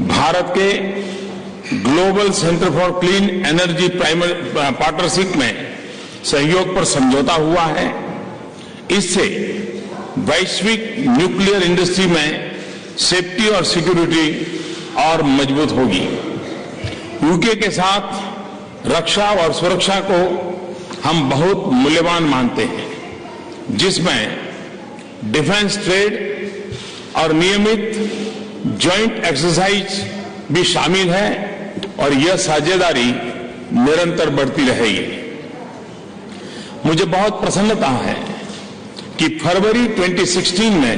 भारत के global centre for clean energy partnership में सहयोग पर समझौता हुआ है। इससे वैश्विक न्यूक्लियर इंडस्ट्री में सेफ्टी और सिक्योरिटी और मजबूत होगी। यूके के साथ रक्षा और सुरक्षा को हम बहुत मूल्यवान मानते हैं, जिसमें डिफेंस ट्रेड और नियमित जॉइंट एक्सरसाइज भी शामिल है और यह साझेदारी निरंतर बढ़ती रहेगी। मुझे बहुत प्रसन्नता है कि फरवरी 2016 में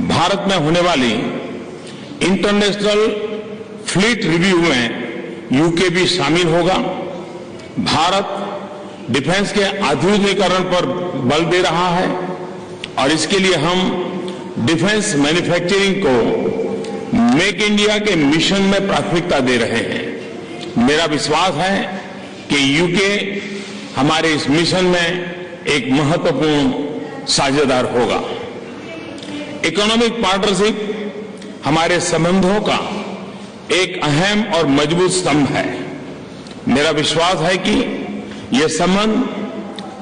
भारत में होने वाली इंटरनेशनल फ्लीट रिव्यू में यूके भी शामिल होगा। भारत डिफेंस के आधुनिकीकरण पर बल दे रहा है और इसके लिए हम डिफेंस मैन्युफैक्चरिंग को मेक इंडिया के मिशन में प्राथमिकता दे रहे हैं। मेरा विश्वास है कि यूके हमारे इस मिशन में एक महत्वपूर्ण साझेदार होगा। इकोनॉमिक पार्टनरशिप हमारे संबंधों का एक अहम और मजबूत स्तंभ है। मेरा विश्वास है कि ये संबंध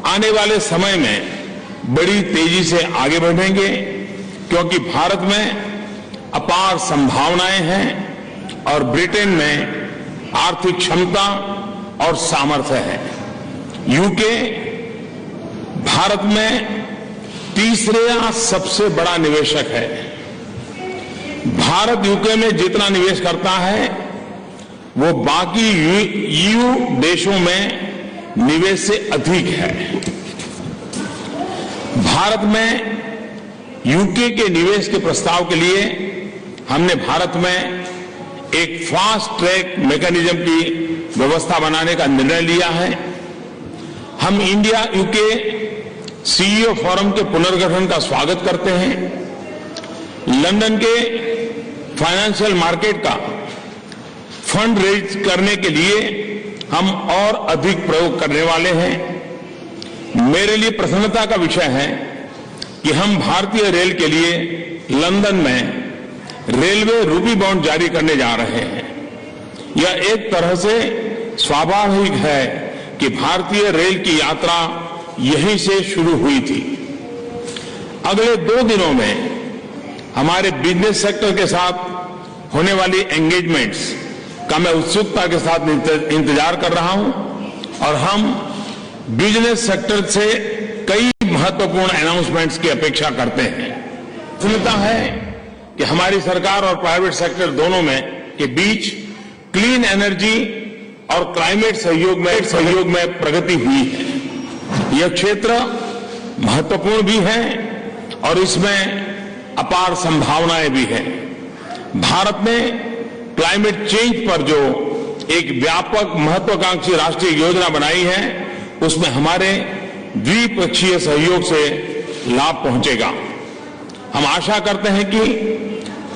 आने वाले समय में बड़ी तेजी से आगे बढ़ेंगे, क्योंकि भारत में अपार संभावनाएं हैं और ब्रिटेन में आर्थिक क्षमता और सामर्थ्य है। यूके भारत में तीसरा सबसे बड़ा निवेशक है। भारत यूके में जितना निवेश करता है वो बाकी ईयू देशों में निवेश से अधिक है। भारत में यूके के निवेश के प्रस्ताव के लिए हमने भारत में एक फास्ट ट्रैक मैकेनिज्म की व्यवस्था बनाने का निर्णय लिया है। हम इंडिया यूके सीईओ फोरम के पुनर्गठन का स्वागत करते हैं। लंदन के फाइनेंशियल मार्केट का फंड रेज करने के लिए हम और अधिक प्रयोग करने वाले हैं। मेरे लिए प्रसन्नता का विषय है कि हम भारतीय रेल के लिए लंदन में रेलवे रूबी बॉन्ड जारी करने जा रहे हैं। यह एक तरह से स्वाभाविक है कि भारतीय रेल की यात्रा यहीं से शुरू हुई थी। अगले 2 दिनों में हमारे बिजनेस सेक्टर के साथ होने वाली एंगेजमेंट्स का मैं उत्सुकता के साथ इंतजार कर रहा हूं और हम बिजनेस सेक्टर से कई महत्वपूर्ण अनाउंसमेंट्स की अपेक्षा करते हैं। सुनता है कि हमारी सरकार और प्राइवेट सेक्टर दोनों में के बीच क्लीन एनर्जी और क्लाइमेट सहयोग में प्रगति हुई है। यह क्षेत्र महत्वपूर्ण भी है और इसमें अपार संभावनाएं भी हैं। भारत ने क्लाइमेट चेंज पर जो एक व्यापक महत्वाकांक्षी राष्ट्रीय योजना बनाई है, उसमें हमारे द्विपक्षीय सहयोग से लाभ पहुंचेगा। हम आशा करते हैं कि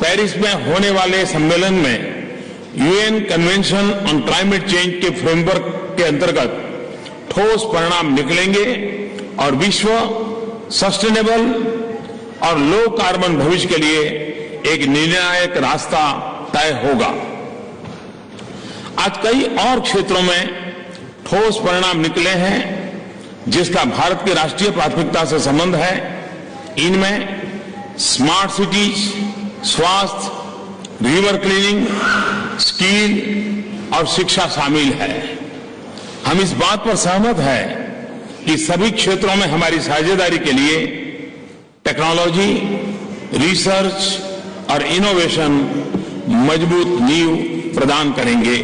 पेरिस में होने वाले सम्मेलन में UN convention on climate change के फ्रेमवर्क के अंतर्गत ठोस परिणाम निकलेंगे और विश्व सस्टेनेबल और लो कार्बन भविष्य के लिए एक निर्णायक रास्ता तय होगा। आज कई और क्षेत्रों में ठोस परिणाम निकले हैं जिसका भारत की राष्ट्रीय प्राथमिकता से संबंध है। इनमें स्मार्ट सिटीज, स्वास्थ्य, रिवर क्लीनिंग, स्किल और शिक्षा शामिल है। हम इस बात पर सहमत हैं कि सभी क्षेत्रों में हमारी साझेदारी के लिए टेक्नोलॉजी, रिसर्च और इनोवेशन मजबूत नींव प्रदान करेंगे।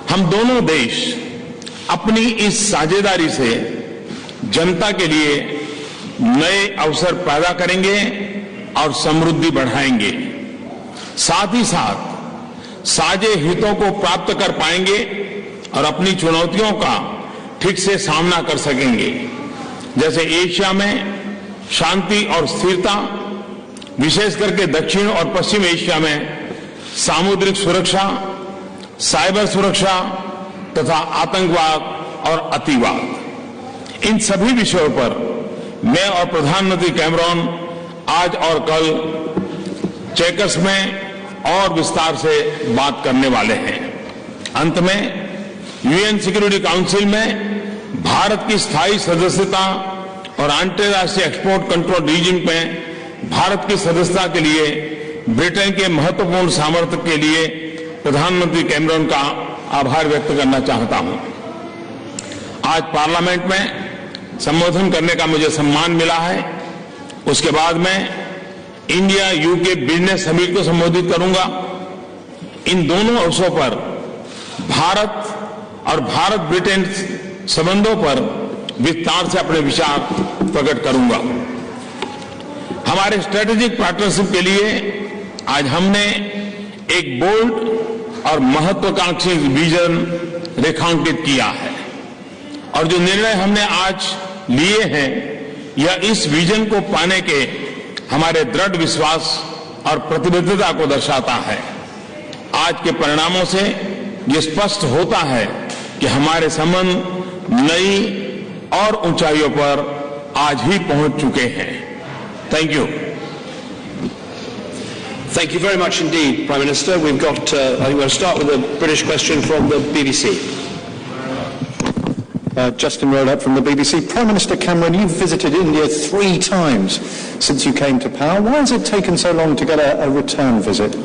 हम दोनों देश अपनी इस साझेदारी से जनता के लिए नए अवसर पैदा करेंगे और समृद्धि बढ़ाएंगे। साथ ही साथ साझे हितों को प्राप्त कर पाएंगे और अपनी चुनौतियों का ठीक से सामना कर सकेंगे, जैसे एशिया में शांति और स्थिरता, विशेष करके दक्षिण और पश्चिम एशिया में सामुद्रिक सुरक्षा, साइबर सुरक्षा तथा आतंकवाद और अतिवाद। इन सभी विषयों पर मैं और प्रधानमंत्री कैमरून आज और कल चेकर्स में और विस्तार से बात करने वाले हैं। अंत में यूएन सिक्योरिटी काउंसिल में भारत की स्थायी सदस्यता और अंतर्राष्ट्रीय एक्सपोर्ट कंट्रोल रीजन में भारत की सदस्यता के लिए ब्रिटेन के महत्वपूर्ण सामर्थ्य के लिए प्रधानमंत्री कैमरून का आभार व्यक्त करना चाहता हूं। आज पार्लियामेंट में संबोधन करने का मुझे सम्मान मिला है। उसके बाद मैं इंडिया यूके बिजनेस समिट को संबोधित करूंगा। इन दोनों अवसरों पर भारत और भारत ब्रिटेन संबंधों पर विस्तार से अपने विचार प्रकट करूंगा। हमारे स्ट्रेटेजिक पार्टनरशिप के लिए आज हमने एक बोल्ड और महत्वाकांक्षी विजन रेखांकित किया है और जो निर्णय हमने आज लिए हैं यह इस विजन को पाने के हमारे दृढ़ विश्वास और प्रतिबद्धता को दर्शाता है। आज के परिणामों से ये स्पष्ट होता है कि हमारे संबंध नई और ऊंचाइयों पर आज ही पहुंच चुके हैं। Thank you. Thank you very much indeed, Prime Minister. We've got, I think we're going to start with a British question from the BBC. Justin Roll up from the BBC. Prime Minister Cameron, you've visited India 3 times since you came to power. Why has it taken so long to get a return visit?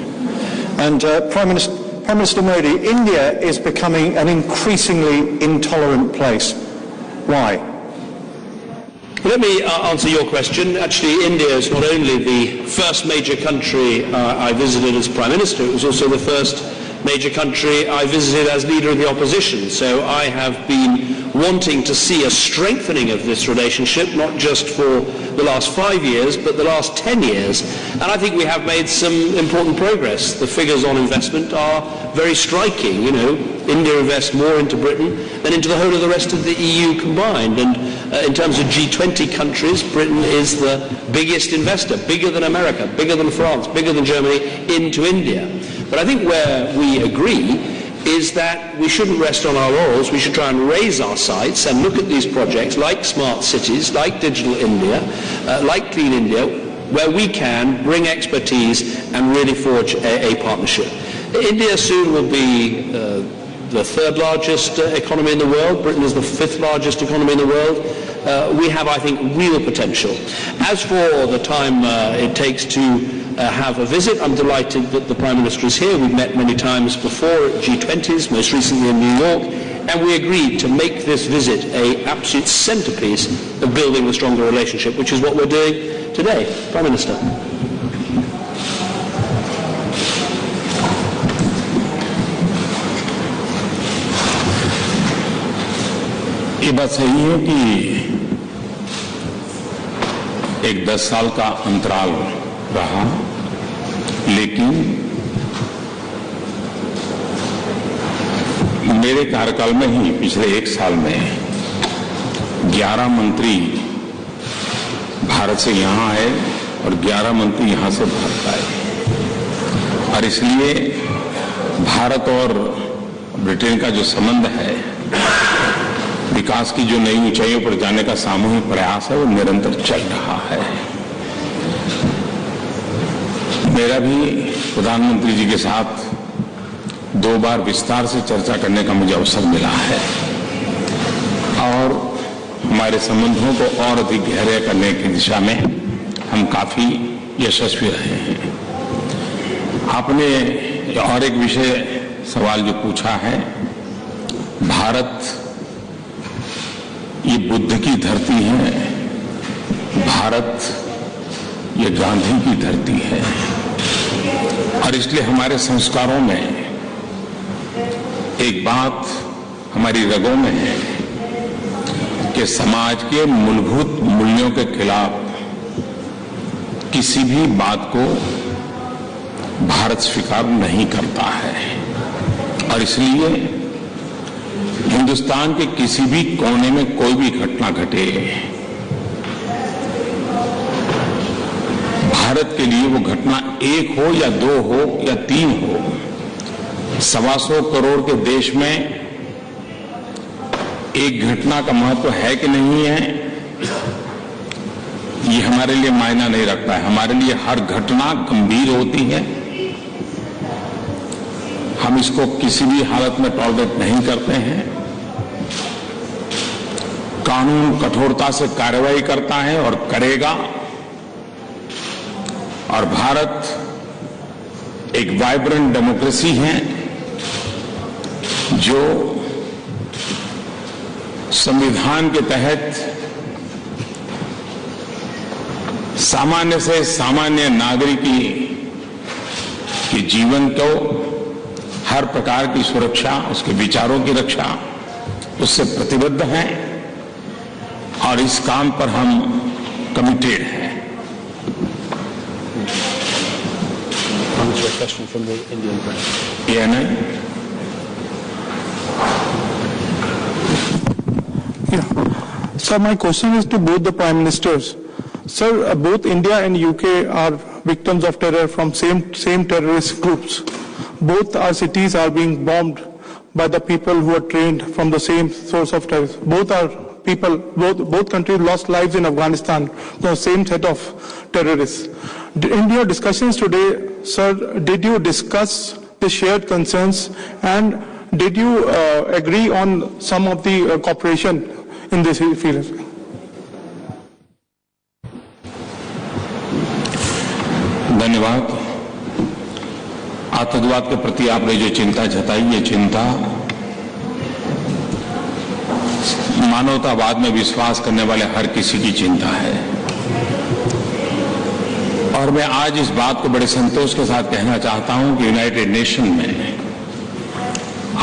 And Prime Minister Modi, India is becoming an increasingly intolerant place. Why? Let me answer your question. Actually, India is not only the first major country I visited as Prime Minister, it was also the first major country I visited as leader of the opposition. So I have been wanting to see a strengthening of this relationship, not just for the last 5 years, but the last 10 years. And I think we have made some important progress. The figures on investment are very striking. You know, India invests more into Britain than into the whole of the rest of the EU combined. And in terms of G20 countries, Britain is the biggest investor, bigger than America, bigger than France, bigger than Germany, into India. But I think where we agree is that we shouldn't rest on our laurels. We should try and raise our sights and look at these projects like smart cities, like Digital India, like Clean India, where we can bring expertise and really forge a partnership. India soon will be the 3rd largest economy in the world. Britain is the 5th largest economy in the world. We have, I think, real potential. As for the time it takes to have a visit, I'm delighted that the Prime Minister is here. We've met many times before at G20s, most recently in New York, and we agreed to make this visit an absolute centrepiece of building a stronger relationship, which is what we're doing today. Prime Minister. ये बात सही है कि एक 10 साल का अंतराल रहा, लेकिन मेरे कार्यकाल में ही पिछले 1 साल में 11 मंत्री भारत से यहां आए और 11 मंत्री यहां से भारत आए, और इसलिए भारत और ब्रिटेन का जो संबंध है, विकास की जो नई ऊंचाइयों पर जाने का सामूहिक प्रयास है, वो निरंतर चल रहा है। मेरा भी प्रधानमंत्री जी के साथ 2 बार विस्तार से चर्चा करने का मुझे अवसर मिला है और हमारे संबंधों को और अधिक गहरे करने की दिशा में हम काफी यशस्वी रहे हैं। आपने और एक विषय सवाल जो पूछा है, भारत ये बुद्ध की धरती है, भारत ये गांधी की धरती है, और इसलिए हमारे संस्कारों में एक बात हमारी रगों में है कि समाज के मूलभूत मूल्यों के खिलाफ किसी भी बात को भारत स्वीकार नहीं करता है, और इसलिए हिंदुस्तान के किसी भी कोने में कोई भी घटना घटे, भारत के लिए वो घटना 1 हो या 2 हो या 3 हो, 125 करोड़ के देश में एक घटना का महत्व है कि नहीं है, ये हमारे लिए मायना नहीं रखता है। हमारे लिए हर घटना गंभीर होती है, हम इसको किसी भी हालत में टॉलरेट नहीं करते हैं। कानून कठोरता से कार्रवाई करता है और करेगा, और भारत एक वाइब्रेंट डेमोक्रेसी है जो संविधान के तहत सामान्य से सामान्य नागरिक के जीवन को हर प्रकार की सुरक्षा, उसके विचारों की रक्षा, उससे प्रतिबद्ध हैं, और इस काम पर हम कमिटेड हैं। Question from the Indian press. Sir, my question is to both the Prime Ministers. Sir, both India and UK are victims of terror from same terrorist groups. Both our cities are being bombed by the people who are trained from the same source of terror. Both countries lost lives in Afghanistan from the same set of terrorists. In your discussions today, sir, did you discuss the shared concerns, and did you agree on some of the cooperation in this field? धन्यवाद। आतंकवाद के प्रति आपने जो चिंता जताई, ये चिंता मानवतावाद में विश्वास करने वाले हर किसी की चिंता है, और मैं आज इस बात को बड़े संतोष के साथ कहना चाहता हूं कि यूनाइटेड नेशन में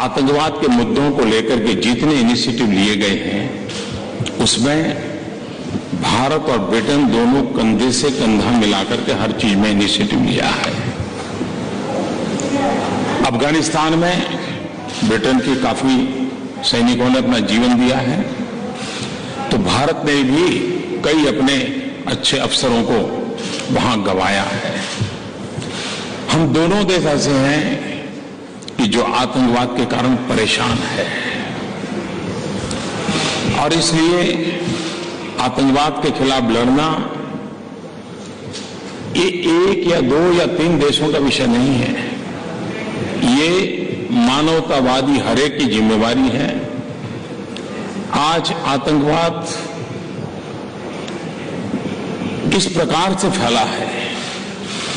आतंकवाद के मुद्दों को लेकर के जितने इनिशिएटिव लिए गए हैं, उसमें भारत और ब्रिटेन दोनों कंधे से कंधा मिलाकर के हर चीज में इनिशिएटिव लिया है। अफगानिस्तान में ब्रिटेन के काफी सैनिकों ने अपना जीवन दिया है, तो भारत ने भी कई अपने अच्छे अफसरों को वहां गंवाया है। हम दोनों देश ऐसे हैं कि जो आतंकवाद के कारण परेशान है, और इसलिए आतंकवाद के खिलाफ लड़ना ये 1 या 2 या 3 देशों का विषय नहीं है, ये मानवतावादी हर एक की जिम्मेवारी है। आज आतंकवाद किस प्रकार से फैला है,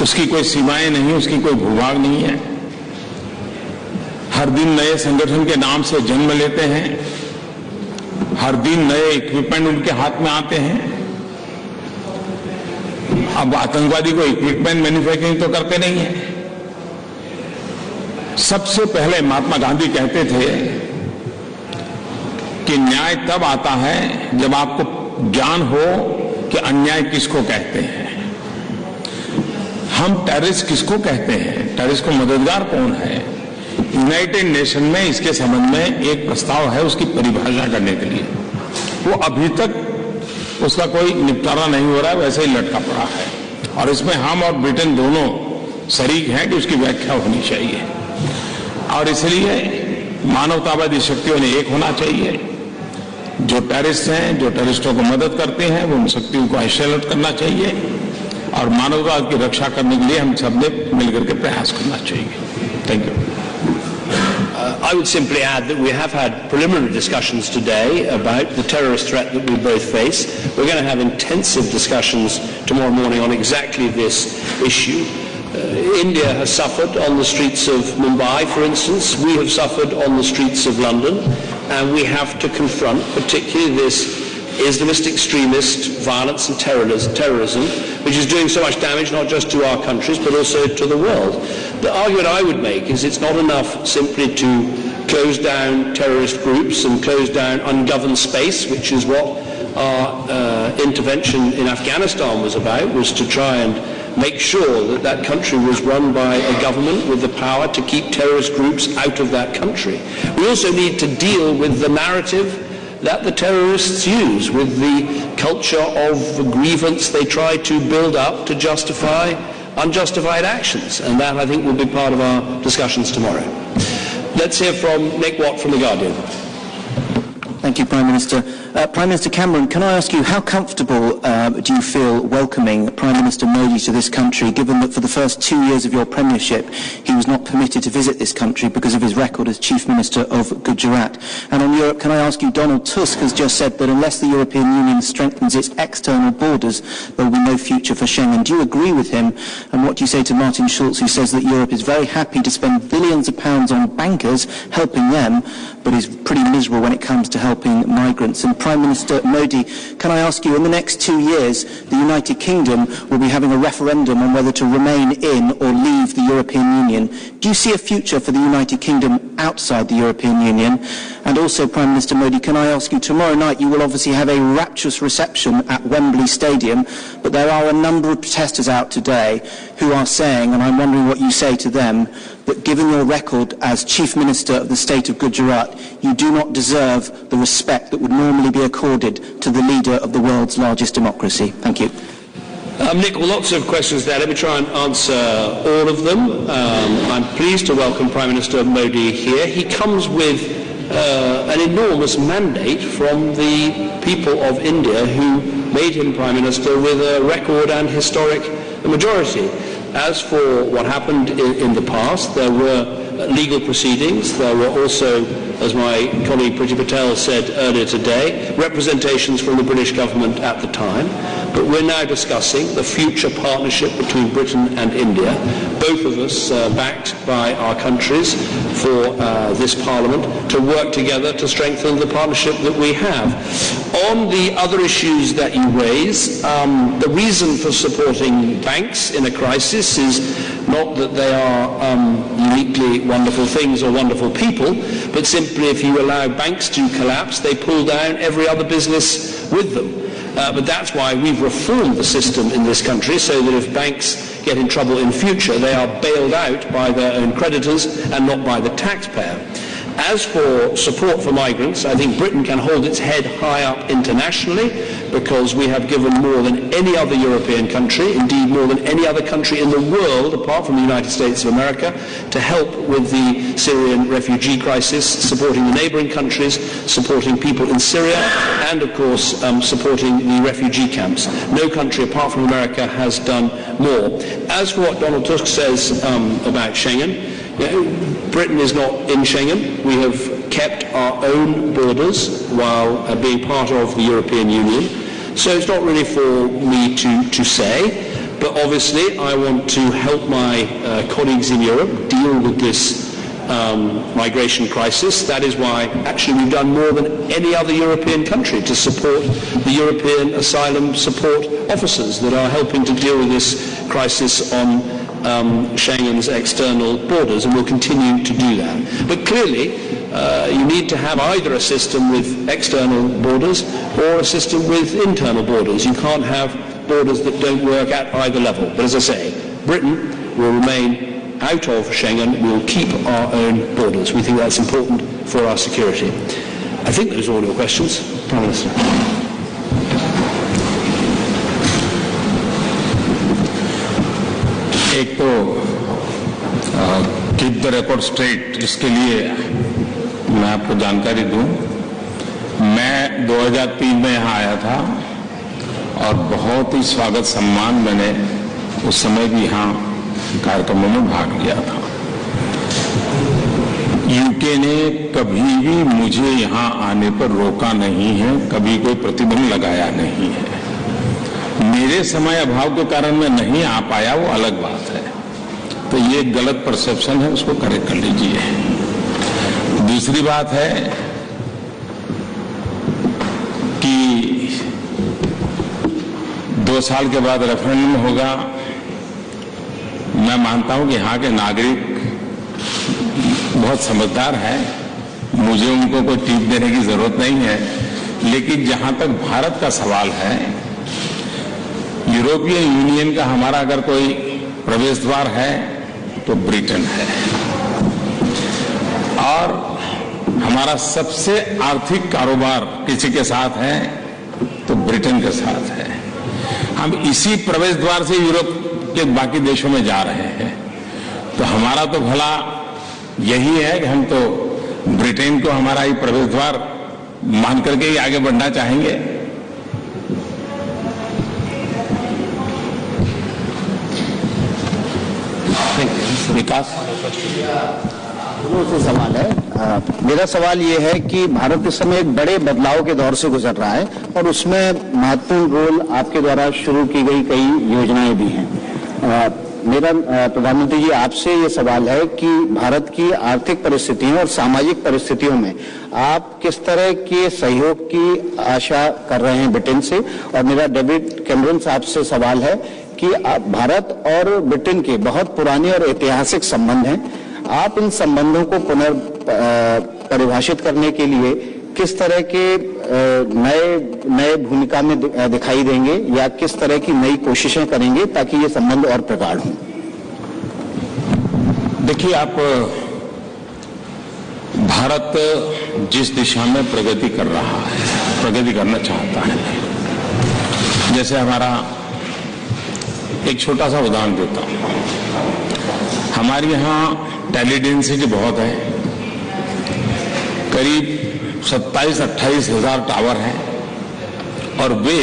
उसकी कोई सीमाएं नहीं, उसकी कोई भूभाग नहीं है। हर दिन नए संगठन के नाम से जन्म लेते हैं, हर दिन नए इक्विपमेंट उनके हाथ में आते हैं। अब आतंकवादी को इक्विपमेंट मैन्युफैक्चरिंग तो करते नहीं है। सबसे पहले महात्मा गांधी कहते थे कि न्याय तब आता है जब आपको ज्ञान हो कि अन्याय किसको कहते हैं। हम टेररिस्ट किसको कहते हैं, टेररिस्ट को मददगार कौन है, यूनाइटेड नेशन में इसके संबंध में एक प्रस्ताव है उसकी परिभाषा करने के लिए। वो अभी तक उसका कोई निपटारा नहीं हो रहा है, वैसे ही लटका पड़ा है और इसमें हम और ब्रिटेन दोनों शरीक हैं कि उसकी व्याख्या होनी चाहिए और इसलिए मानवतावादी शक्तियों ने एक होना चाहिए। जो टेररिस्ट हैं, जो टेररिस्टों को मदद करते हैं, वो उन शक्तियों को आइसोलेट करना चाहिए और मानवता की रक्षा करने के लिए हम सबने मिलकर के प्रयास करना चाहिए। Thank you. I would simply add that we have had preliminary discussions today about the terrorist threat that we both face. We're going to have intensive discussions tomorrow morning on exactly this issue. India has suffered on the streets of Mumbai, for instance. We have suffered on the streets of London, and we have to confront particularly this Islamist extremist violence and terrorism, which is doing so much damage not just to our countries but also to the world. The argument I would make is it's not enough simply to close down terrorist groups and close down ungoverned space, which is what our intervention in Afghanistan was about, was to try and make sure that that country was run by a government with the power to keep terrorist groups out of that country. We also need to deal with the narrative that the terrorists use, with the culture of grievance they try to build up to justify unjustified actions, and that I think will be part of our discussions tomorrow. Let's hear from Nick Watt from The Guardian. Thank you, Prime Minister. Prime Minister Cameron, can I ask you, how comfortable do you feel welcoming Prime Minister Modi to this country, given that for the first 2 years of your premiership he was not permitted to visit this country because of his record as Chief Minister of Gujarat? And on Europe, can I ask you, Donald Tusk has just said that unless the European Union strengthens its external borders, there will be no future for Schengen. Do you agree with him? And what do you say to Martin Schulz, who says that Europe is very happy to spend billions of pounds on bankers, helping them, but is pretty miserable when it comes to helping migrants? And Prime Minister Modi, can I ask you, in the next 2 years, the United Kingdom will be having a referendum on whether to remain in or leave the European Union. Do you see a future for the United Kingdom outside the European Union? And also, Prime Minister Modi, can I ask you, tomorrow night you will obviously have a rapturous reception at Wembley Stadium, but there are a number of protesters out today who are saying, and I'm wondering what you say to them, that given your record as Chief Minister of the state of Gujarat, you do not deserve the respect that would normally be accorded to the leader of the world's largest democracy. Thank you. Nick, well, lots of questions there. Let me try and answer all of them. I'm pleased to welcome Prime Minister Modi here. He comes with an enormous mandate from the people of India who made him Prime Minister with a record and historic majority. As for what happened in the past, there were legal proceedings. There were also, as my colleague Priti Patel said earlier today, representations from the British government at the time. But we're now discussing the future partnership between Britain and India, both of us backed by our countries for this Parliament, to work together to strengthen the partnership that we have. On the other issues that you raise, the reason for supporting banks in a crisis is not that they are uniquely wonderful things or wonderful people, but simply if you allow banks to collapse, they pull down every other business with them. But that's why we've reformed the system in this country, so that if banks get in trouble in future, they are bailed out by their own creditors and not by the taxpayer. As for support for migrants, I think Britain can hold its head high up internationally, because we have given more than any other European country, indeed more than any other country in the world, apart from the United States of America, to help with the Syrian refugee crisis, supporting the neighbouring countries, supporting people in Syria, and of course supporting the refugee camps. No country apart from America has done more. As for what Donald Tusk says about Schengen, Britain is not in Schengen. We have kept our own borders while being part of the European Union. So it's not really for me to say, but obviously I want to help my colleagues in Europe deal with this migration crisis. That is why actually we've done more than any other European country to support the European asylum support officers that are helping to deal with this crisis on Schengen's external borders, and will continue to do that. But clearly, you need to have either a system with external borders or a system with internal borders. You can't have borders that don't work at either level. But as I say, Britain will remain out of Schengen, we'll keep our own borders. We think that's important for our security. I think those are all your questions. Prime Minister. एक तो keep the record straight, इसके लिए मैं आपको जानकारी दूं, मैं 2003 में यहाँ आया था और बहुत ही स्वागत सम्मान मैंने उस समय भी यहाँ कार्यक्रमों में भाग लिया था। यूके ने कभी भी मुझे यहाँ आने पर रोका नहीं है, कभी कोई प्रतिबंध लगाया नहीं है। मेरे समय अभाव के कारण मैं नहीं आ पाया, वो अलग बात है। तो ये गलत परसेप्शन है, उसको करेक्ट कर लीजिए। दूसरी बात है कि 2 साल के बाद रेफरेंडम होगा। मैं मानता हूं कि यहाँ के नागरिक बहुत समझदार हैं, मुझे उनको कोई टिप देने की जरूरत नहीं है। लेकिन जहां तक भारत का सवाल है, यूरोपियन यूनियन का हमारा अगर कोई प्रवेश द्वार है तो ब्रिटेन है, और हमारा सबसे आर्थिक कारोबार किसी के साथ है तो ब्रिटेन के साथ है। हम इसी प्रवेश द्वार से यूरोप के बाकी देशों में जा रहे हैं। तो हमारा तो भला यही है कि हम तो ब्रिटेन को हमारा ही प्रवेश द्वार मान करके ही आगे बढ़ना चाहेंगे। विकास से सवाल है। मेरा सवाल ये है कि भारत इस समय एक बड़े बदलाव के दौर से गुजर रहा है और उसमें महत्वपूर्ण रोल आपके द्वारा शुरू की गई कई योजनाएं भी हैं। मेरा प्रधानमंत्री जी आपसे ये सवाल है कि भारत की आर्थिक परिस्थितियों और सामाजिक परिस्थितियों में आप किस तरह के सहयोग की आशा कर रहे हैं ब्रिटेन से। और मेरा डेविड कैमरन साहब से सवाल है कि भारत और ब्रिटेन के बहुत पुराने और ऐतिहासिक संबंध हैं, आप इन संबंधों को पुनर्परिभाषित करने के लिए किस तरह के नए भूमिका में दिखाई देंगे या किस तरह की नई कोशिशें करेंगे ताकि ये संबंध और प्रगाढ़ हों? देखिए, आप भारत जिस दिशा में प्रगति कर रहा है, प्रगति करना चाहता है, जैसे हमारा एक छोटा सा उदाहरण देता हूं। हमारे यहाँ टेलीडेंसिटी बहुत है, करीब 27-28 हजार टावर हैं और वे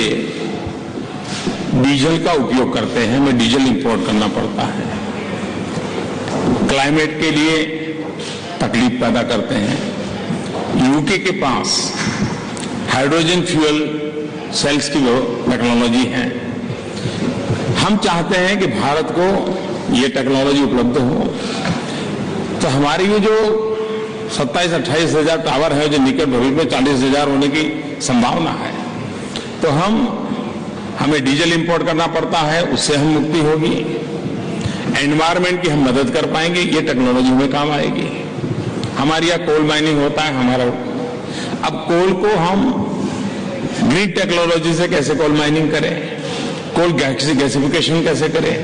डीजल का उपयोग करते हैं। हमें डीजल इंपोर्ट करना पड़ता है, क्लाइमेट के लिए तकलीफ पैदा करते हैं। यूके के पास हाइड्रोजन फ्यूल सेल्स की टेक्नोलॉजी है। हम चाहते हैं कि भारत को ये टेक्नोलॉजी उपलब्ध हो, तो हमारी ये जो 27-28 हजार टावर है, जो निकट भविष्य में 40 हजार होने की संभावना है, तो हमें डीजल इंपोर्ट करना पड़ता है, उससे हम मुक्ति होगी। एनवायरमेंट की हम मदद कर पाएंगे, ये टेक्नोलॉजी में काम आएगी। हमारे यहाँ कोल माइनिंग होता है, हमारा अब कोल को हम ग्रीन टेक्नोलॉजी से कैसे कोल माइनिंग करें, कोल गैसिफिकेशन कैसे करें,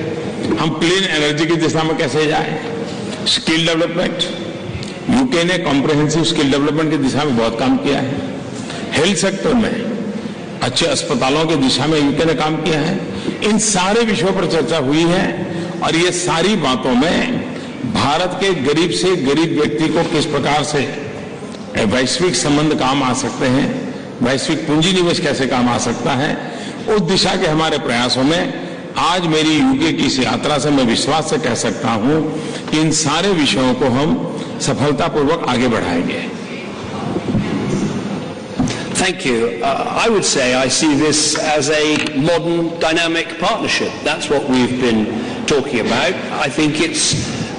हम क्लीन एनर्जी की दिशा में कैसे जाएं, स्किल डेवलपमेंट। यूके ने कॉम्प्रिहेंसिव स्किल डेवलपमेंट की दिशा में बहुत काम किया है। हेल्थ सेक्टर में अच्छे अस्पतालों की दिशा में यूके ने काम किया है। इन सारे विषयों पर चर्चा हुई है और ये सारी बातों में भारत के गरीब से गरीब व्यक्ति को किस प्रकार से वैश्विक संबंध काम आ सकते हैं, वैश्विक पूंजी निवेश कैसे काम आ सकता है, उस दिशा के हमारे प्रयासों में आज मेरी यूके की इस यात्रा से मैं विश्वास से कह सकता हूं कि इन सारे विषयों को हम सफलतापूर्वक आगे बढ़ाएंगे। Thank you. I would say I see this as a modern dynamic partnership. That's what we've been talking about. I think it's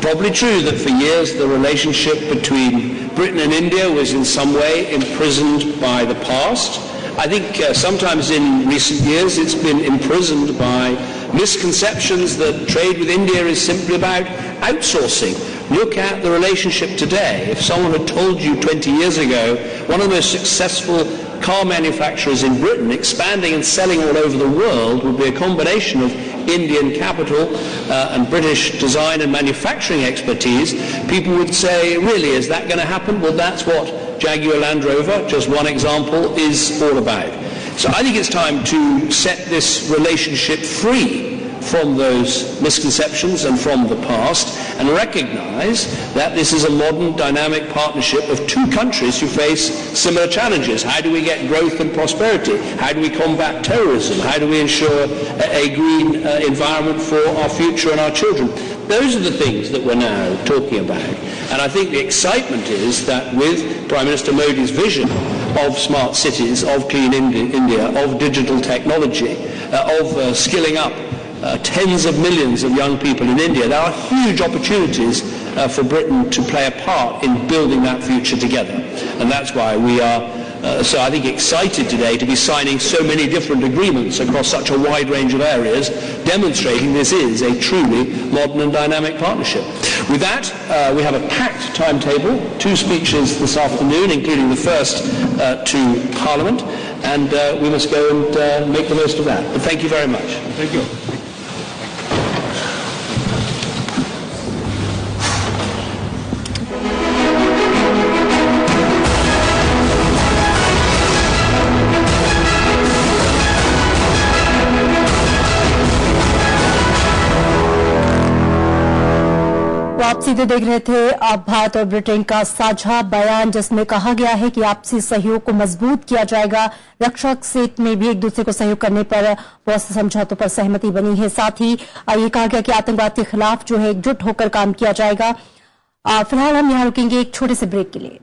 probably true that for years the relationship between Britain and India was in some way imprisoned by the past. I think sometimes in recent years it's been imprisoned by misconceptions that trade with India is simply about outsourcing. Look at the relationship today. If someone had told you 20 years ago one of the most successful car manufacturers in Britain expanding and selling all over the world would be a combination of Indian capital and British design and manufacturing expertise, people would say, really, is that going to happen? Well, that's what Jaguar Land Rover, just one example, is all about. So I think it's time to set this relationship free from those misconceptions and from the past, and recognize that this is a modern dynamic partnership of two countries who face similar challenges. How do we get growth and prosperity? How do we combat terrorism? How do we ensure a green environment for our future and our children? Those are the things that we're now talking about. And I think the excitement is that with Prime Minister Modi's vision of smart cities, of clean India, of digital technology, of skilling up tens of millions of young people in India, there are huge opportunities for Britain to play a part in building that future together. And that's why we are so I think excited today to be signing so many different agreements across such a wide range of areas, demonstrating this is a truly modern and dynamic partnership. With that, we have a packed timetable, 2 speeches this afternoon, including the first to Parliament, and we must go and make the most of that. But thank you very much. Thank you. आप सीधे देख रहे थे अब भारत और Britain का साझा बयान, जिसमें कहा गया है कि आपसी सहयोग को मजबूत किया जाएगा। रक्षा क्षेत्र में भी एक दूसरे को सहयोग करने पर बहुत से समझौतों पर सहमति बनी है। साथ ही ये कहा गया कि आतंकवाद के खिलाफ जो है एकजुट होकर काम किया जाएगा। फिलहाल हम यहां रुकेंगे एक छोटे से ब्रेक के लिए।